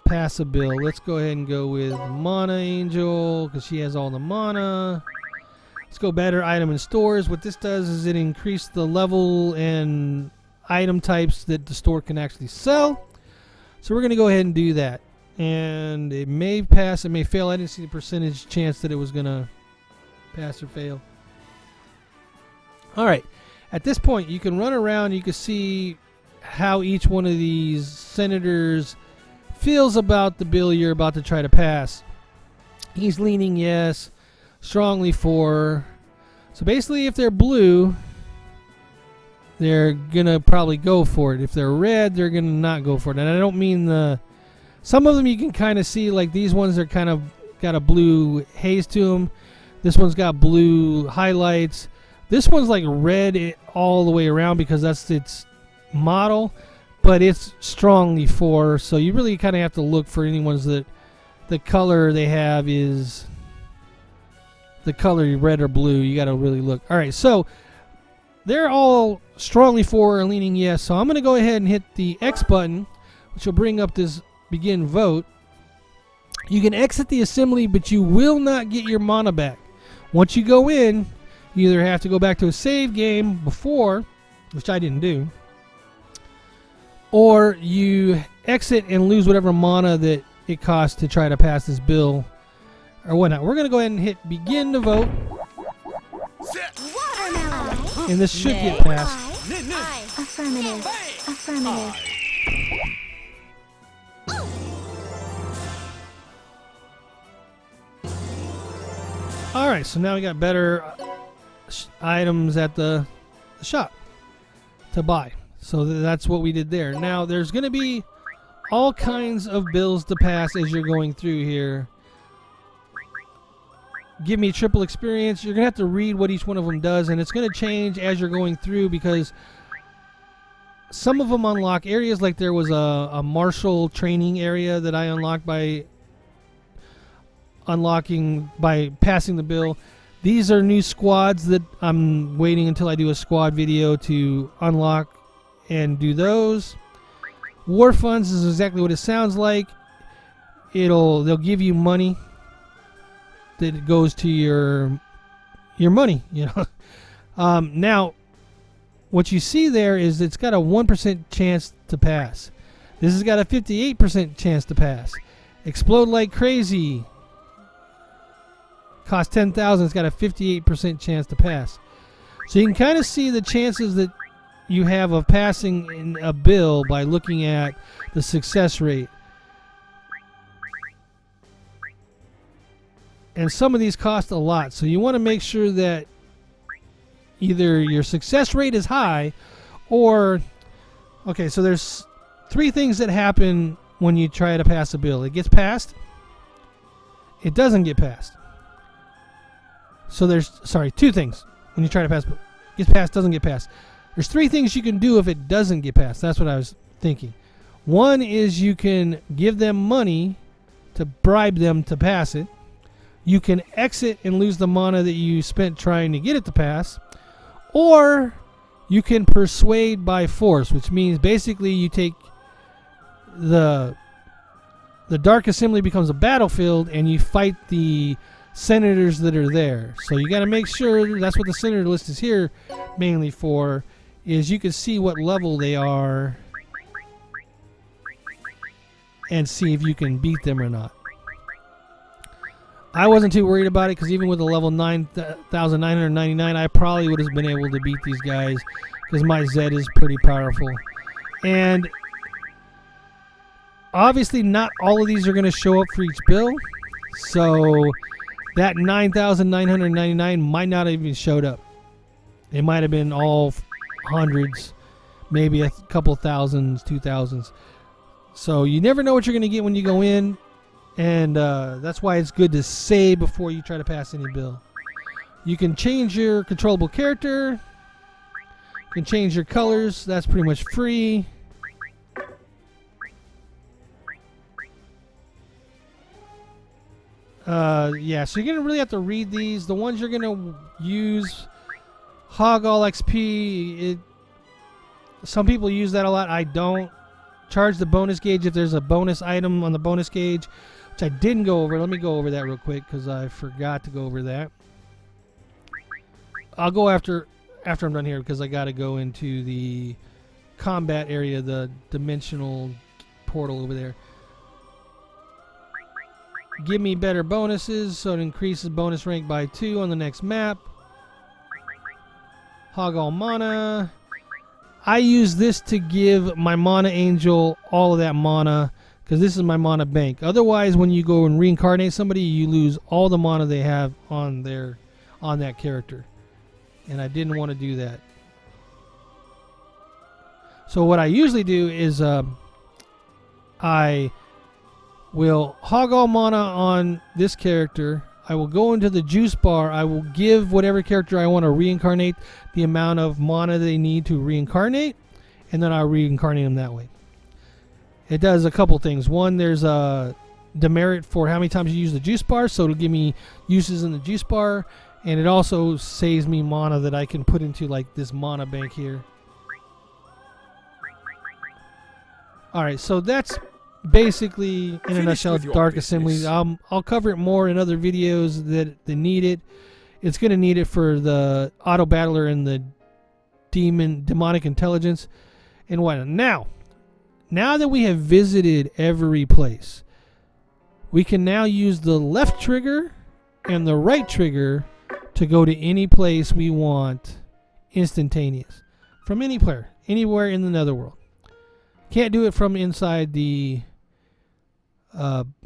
pass a bill. Let's go ahead and go with Mana Angel, because she has all the mana. Let's go better item in stores. What this does is it increases the level and item types that the store can actually sell. So we're going to go ahead and do that. And it may pass, it may fail. I didn't see the percentage chance that it was going to pass or fail. Alright, at this point you can run around, you can see how each one of these senators feels about the bill you're about to try to pass. He's leaning yes, strongly for. So basically if they're blue, they're going to probably go for it. If they're red, they're going to not go for it. And I don't mean the... Some of them you can kind of see, like these ones are kind of got a blue haze to them. This one's got blue highlights. This one's like red all the way around because that's its model, but it's strongly for. So you really kind of have to look for any ones that the color they have is the color red or blue. You got to really look. All right, so they're all strongly for or leaning yes. So I'm going to go ahead and hit the X button, which will bring up this begin vote. You can exit the assembly, but you will not get your mana back. Once you go in, you either have to go back to a save game before, which I didn't do, or you exit and lose whatever mana that it costs to try to pass this bill or whatnot. We're going to go ahead and hit begin to vote. Watermelon. And this should get passed. Affirmative. Affirmative. Alright, so now we got better items at the shop to buy. So that's what we did there. Now, there's going to be all kinds of bills to pass as you're going through here. Give me triple experience. You're going to have to read what each one of them does, and it's going to change as you're going through because some of them unlock areas. Like there was a martial training area that I unlocked by passing the bill. These are new squads that I'm waiting until I do a squad video to unlock and do those. War funds is exactly what it sounds like. They'll give you money that goes to your money, you know. Now what you see there is it's got a 1% chance to pass. This has got a 58% chance to pass. Explode like crazy. Cost 10,000. It's got a 58% chance to pass. So you can kind of see the chances that you have of passing in a bill by looking at the success rate. And some of these cost a lot. So you want to make sure that either your success rate is high or... Okay, so there's three things that happen when you try to pass a bill. It gets passed. It doesn't get passed. So there's, two things when you try to pass. Gets passed, doesn't get passed. There's three things you can do if it doesn't get passed. That's what I was thinking. One is you can give them money to bribe them to pass it. You can exit and lose the mana that you spent trying to get it to pass. Or you can persuade by force, which means basically you take the Dark Assembly becomes a battlefield and you fight the senators that are there. So you got to make sure, that's what the senator list is here mainly for, is you can see what level they are and see if you can beat them or not. I wasn't too worried about it because even with a level 9,999 I probably would have been able to beat these guys because my Zed is pretty powerful. And obviously not all of these are going to show up for each bill, so that 9,999 might not have even showed up. It might have been all hundreds, maybe a couple thousands, 2,000s. So you never know what you're going to get when you go in, and that's why it's good to save before you try to pass any bill. You can change your controllable character. can change your colors. That's pretty much free. Yeah, so you're gonna really have to read these. The ones you're gonna use, hog all XP. Some people use that a lot. I don't. Charge the bonus gauge if there's a bonus item on the bonus gauge, which I didn't go over. Let me go over that real quick because I forgot to go over that. I'll go after I'm done here because I got to go into the combat area, the dimensional portal over there. Give me better bonuses, so it increases bonus rank by 2 on the next map. Hog all mana. I use this to give my mana angel all of that mana because this is my mana bank. Otherwise, when you go and reincarnate somebody, you lose all the mana they have on that character. And I didn't want to do that. So what I usually do is I will hog all mana on this character. I will go into the juice bar. I will give whatever character I want to reincarnate the amount of mana they need to reincarnate, and then I'll reincarnate them that way. It does a couple things. One, there's a demerit for how many times you use the juice bar, so it'll give me uses in the juice bar, and it also saves me mana that I can put into like this mana bank here. Alright, so that's basically in a nutshell Dark Assembly. I'll cover it more in other videos that need it. It's going to need it for the auto battler and the demonic intelligence and whatnot. Now that we have visited every place, we can now use the left trigger and the right trigger to go to any place we want instantaneous from any player, anywhere in the Netherworld. Can't do it from inside the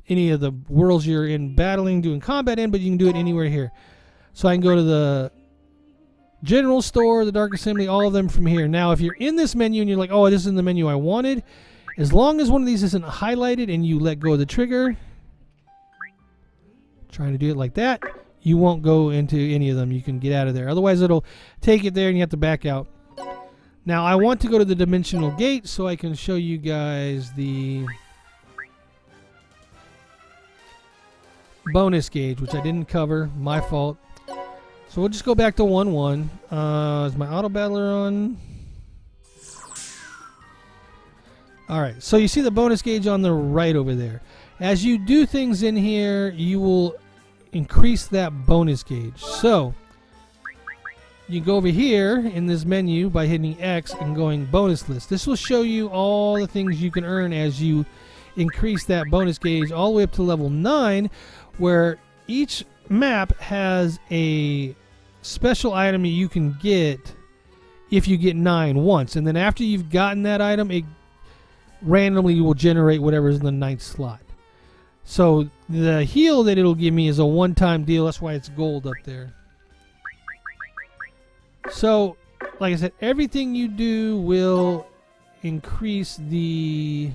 any of the worlds you're in battling, doing combat in, but you can do it anywhere here. So I can go to the general store, the Dark Assembly, all of them from here. Now, if you're in this menu and you're like, oh, this isn't the menu I wanted, as long as one of these isn't highlighted and you let go of the trigger, trying to do it like that, you won't go into any of them. You can get out of there. Otherwise, it'll take it there and you have to back out. Now, I want to go to the dimensional gate so I can show you guys the bonus gauge, which I didn't cover. My fault. So we'll just go back to 1-1. Is my auto battler on? Alright, so you see the bonus gauge on the right over there. As you do things in here, you will increase that bonus gauge. So you go over here in this menu by hitting X and going bonus list. This will show you all the things you can earn as you increase that bonus gauge all the way up to level 9, where each map has a special item that you can get if you get 9 once. And then after you've gotten that item, it randomly will generate whatever's in the 9th slot. So the heal that it'll give me is a one-time deal. That's why it's gold up there. So, like I said, everything you do will increase the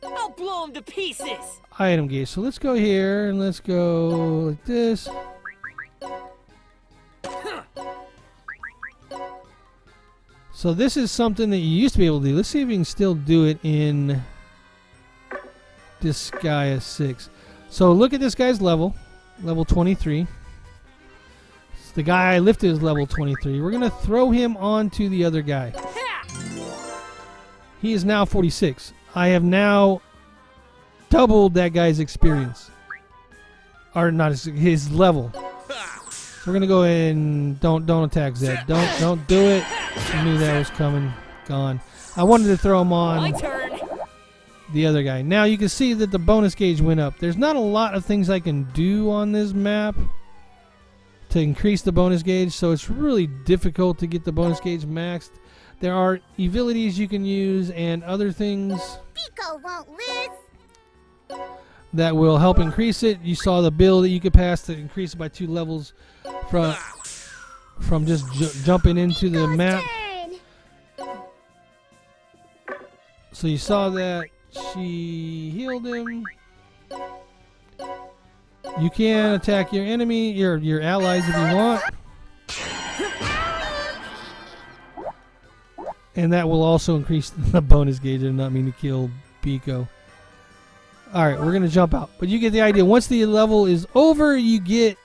I'll blow him to pieces. item gauge. So let's go here and let's go like this. So this is something that you used to be able to do. Let's see if we can still do it in Disgaea 6. So look at this guy's level 23. The guy I lifted is level 23. We're going to throw him onto the other guy. He is now 46. I have now doubled that guy's experience. Or not his level. So we're going to go ahead and don't attack Zed. Don't do it. I knew that was coming. Gone. I wanted to throw him on My turn. the other guy. Now you can see that the bonus gauge went up. There's not a lot of things I can do on this map to increase the bonus gauge, so it's really difficult to get the bonus gauge maxed. There are Evilities you can use and other things Pico won't lose. that will help increase it. You saw the bill that you could pass to increase it by 2 levels from just jumping into the map. Turn. So you saw that she healed him. You can attack your enemy, your allies if you want. And that will also increase the bonus gauge. I did not mean to kill Biko. Alright, we're going to jump out. But you get the idea. Once the level is over, you get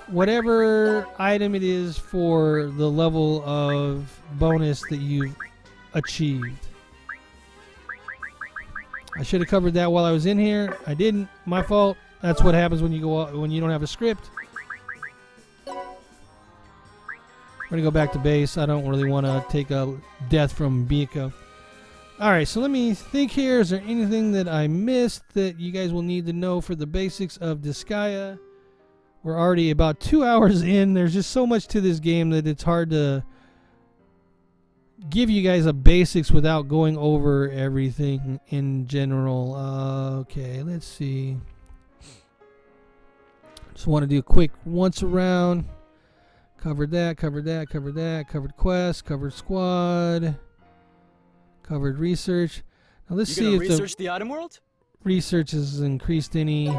whatever item it is for the level of bonus that you've achieved. I should have covered that while I was in here. I didn't. My fault. That's what happens when you go when you don't have a script. We're gonna go back to base. I don't really want to take a death from Biko. Alright, so let me think here. Is there anything that I missed that you guys will need to know for the basics of Disgaea? We're already about 2 hours in. There's just so much to this game that it's hard to give you guys a basics without going over everything in general. Okay, let's see. Just want to do a quick once around. Covered that, covered that, covered that, covered quest, covered squad, covered research. Now let's see if research the item world? Research has increased any.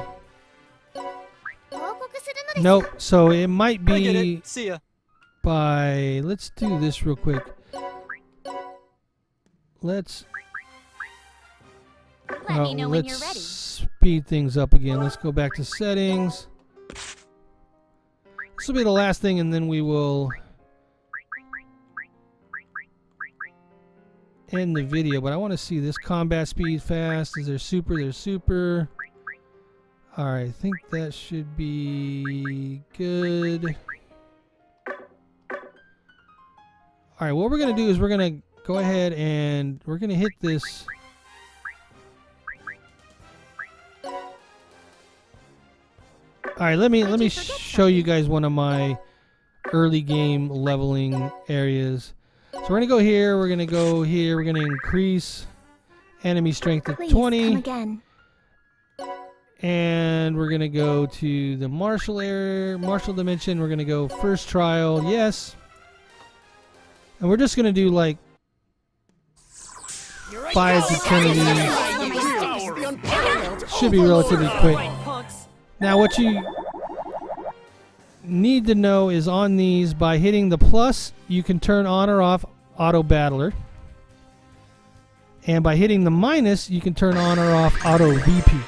Nope. So it might be See ya. by. Let's do this real quick. Let's. Let me know when you're ready. Speed things up again. Let's go back to settings. This will be the last thing, and then we will end the video. But I want to see this combat speed fast. Is there super? There's super. Alright, I think that should be good. Alright, what we're going to do is we're going to go ahead and we're going to hit this. Alright, let me show you guys one of my early game leveling areas. So we're going to go here, we're going to go here, we're going to increase enemy strength to 20. Come again. And we're going to go to the martial area, martial dimension. We're going to go first trial, yes. And we're just going to do like 5 to 10 of these. Should be relatively quick. Now what you need to know is on these, by hitting the plus, you can turn on or off auto battler. And by hitting the minus, you can turn on or off auto repeat.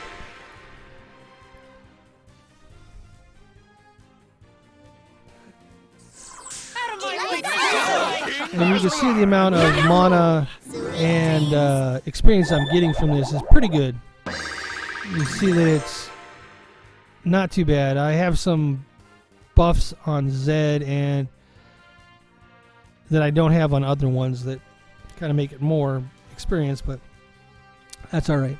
And you can see the amount of mana and experience I'm getting from this is pretty good. You see that it's not too bad. I have some buffs on Zed and that I don't have on other ones that kind of make it more experience, but that's alright.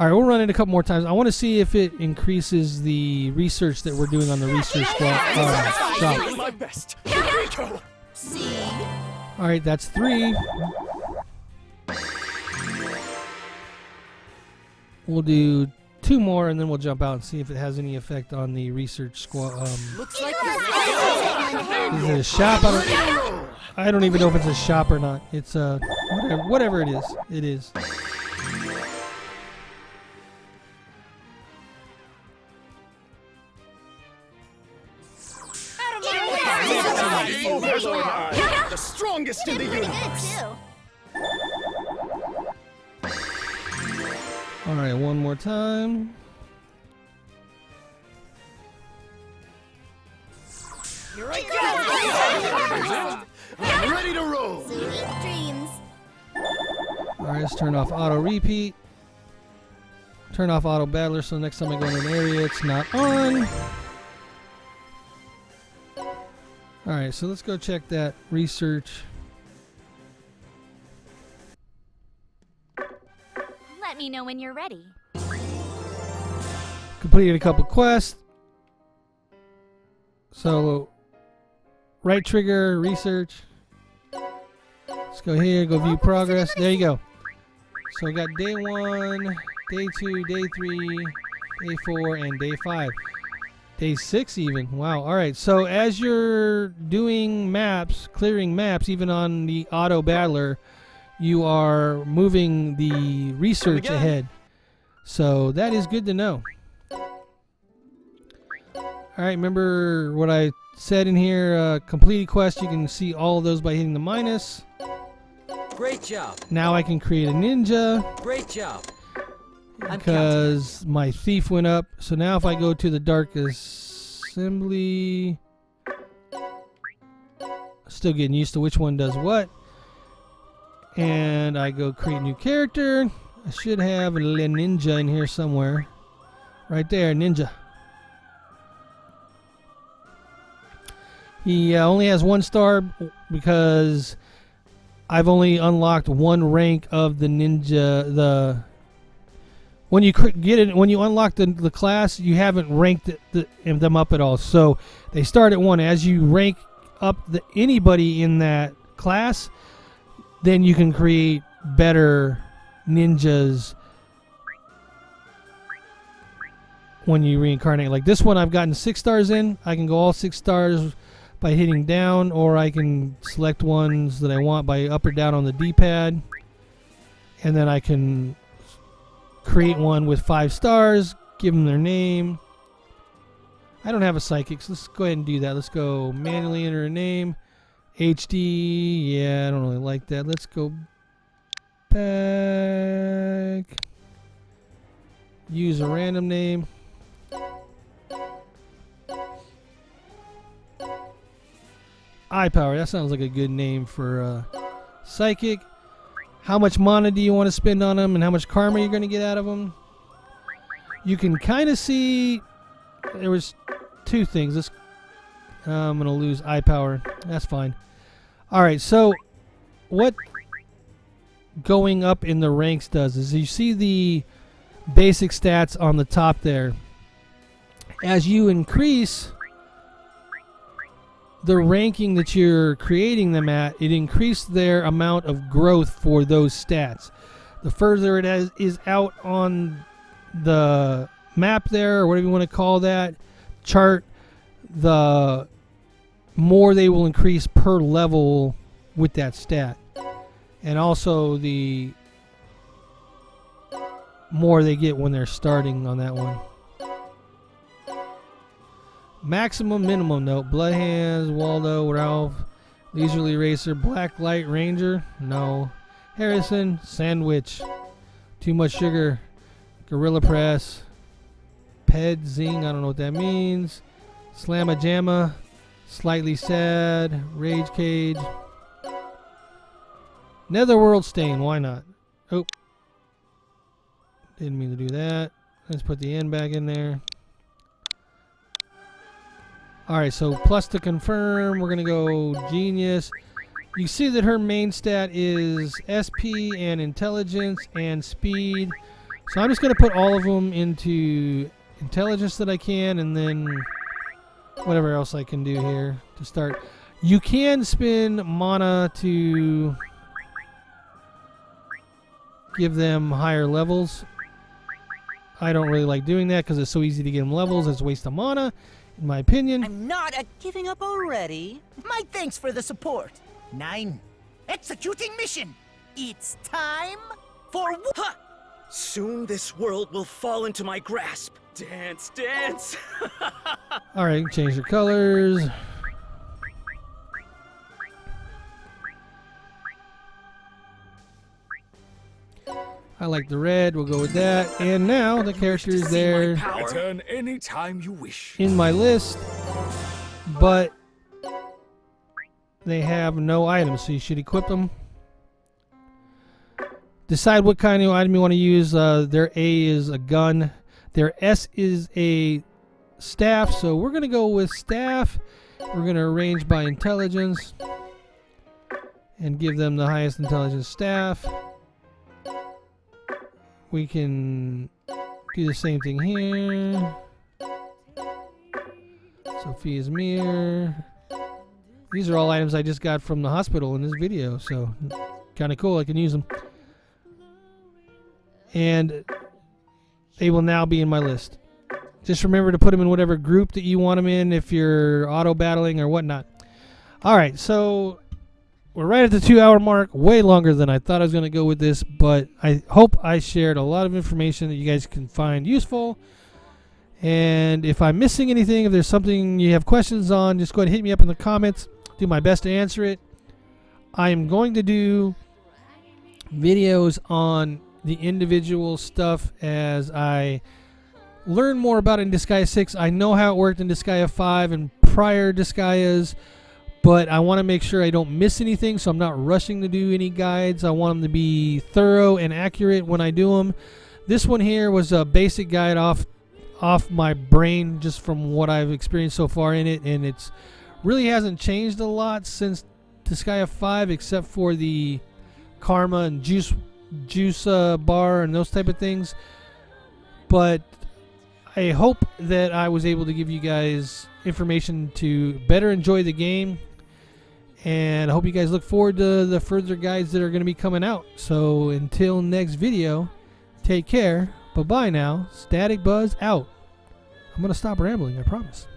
Alright, we'll run it a couple more times. I want to see if it increases the research that we're doing on the research shop. My best. Alright, that's 3. We'll do 2 more and then we'll jump out and see if it has any effect on the research squad. Looks like Is it a shop? I don't even know if it's a shop or not. It's whatever it is. It is. the strongest in the universe. Alright, one more time. Here I go. I'm ready to roll. Sweet dreams. Alright, let's turn off auto repeat. Turn off auto battler so next time I go in an area it's not on. Alright, so let's go check that research. Let me know when you're ready. Completed a couple quests. So, right trigger, research. Let's go here, go view progress. There you go. So we got day 1, day 2, day 3, day 4, and day 5. Day 6 even. Wow. Alright, so as you're doing maps, clearing maps, even on the auto battler, you are moving the research ahead. So that is good to know. Alright, remember what I said in here, completed quest, you can see all of those by hitting the minus. Great job. Now I can create a ninja Great job. I'm because my thief went up. So now if I go to the Dark Assembly, still getting used to which one does what. And I go create new character. I should have a little ninja in here somewhere. Right there, ninja. He only has 1 star because I've only unlocked 1 rank of the ninja. When you get it, when you unlock the class, you haven't ranked them up at all. So they start at 1. As you rank up anybody in that class, then you can create better ninjas when you reincarnate. Like this one, I've gotten 6 stars in. I can go all 6 stars by hitting down, or I can select ones that I want by up or down on the D-pad, and then I can create one with 5 stars, give them their name. I don't have a psychic, so let's go ahead and do that. Let's go manually enter a name. HD, yeah, I don't really like that. Let's go back. Use a random name. Eye power, that sounds like a good name for psychic. How much mana do you want to spend on them, and how much karma you're going to get out of them? You can kind of see there was 2 things. I'm going to lose eye power. That's fine. All right, so what going up in the ranks does is you see the basic stats on the top there. As you increase the ranking that you're creating them at, it increased their amount of growth for those stats. The further it is out on the map there, or whatever you want to call that chart, the more they will increase per level with that stat. And also the more they get when they're starting on that one. Maximum, minimum note. Bloodhands, Waldo, Ralph, Leisurely Racer, Black Light Ranger, no. Harrison, Sandwich, Too Much Sugar, Gorilla Press, Ped Zing, I don't know what that means. Slamma Jamma, Slightly Sad, Rage Cage, Netherworld Stain, why not? Oh, didn't mean to do that. Let's put the N back in there. Alright, so plus to confirm, we're going to go Genius. You see that her main stat is SP and Intelligence and Speed. So I'm just going to put all of them into Intelligence that I can, and then whatever else I can do here to start. You can spend mana to give them higher levels. I don't really like doing that because it's so easy to get them levels. It's a waste of mana, in my opinion. I'm not giving up already. My thanks for the support. 9. Executing mission. It's time for... Ha! Soon this world will fall into my grasp. Dance, dance. Alright, change the colors. I like the red, we'll go with that. And now the character is there Return anytime you wish. in my list, but they have no items, so you should equip them. Decide what kind of item you want to use. Their A is a gun. Their S is a staff, so we're going to go with staff. We're going to arrange by intelligence and give them the highest intelligence staff. We can do the same thing here. Sophia's mirror. These are all items I just got from the hospital in this video, so kind of cool. I can use them. And they will now be in my list. Just remember to put them in whatever group that you want them in if you're auto battling or whatnot. Alright, so we're right at the 2-hour mark. Way longer than I thought I was going to go with this, but I hope I shared a lot of information that you guys can find useful. And if I'm missing anything, if there's something you have questions on, just go ahead and hit me up in the comments. Do my best to answer it. I am going to do videos on the individual stuff as I learn more about it in Disgaea 6. I know how it worked in Disgaea 5 and prior Disgaeas, but I want to make sure I don't miss anything, so I'm not rushing to do any guides. I want them to be thorough and accurate when I do them. This one here was a basic guide off my brain just from what I've experienced so far in it, and it's really hasn't changed a lot since Disgaea 5 except for the karma and juice bar and those type of things. But I hope that I was able to give you guys information to better enjoy the game, and I hope you guys look forward to the further guides that are going to be coming out. So until next video, take care. Bye-bye now. Static Buzz out. I'm going to stop rambling, I promise.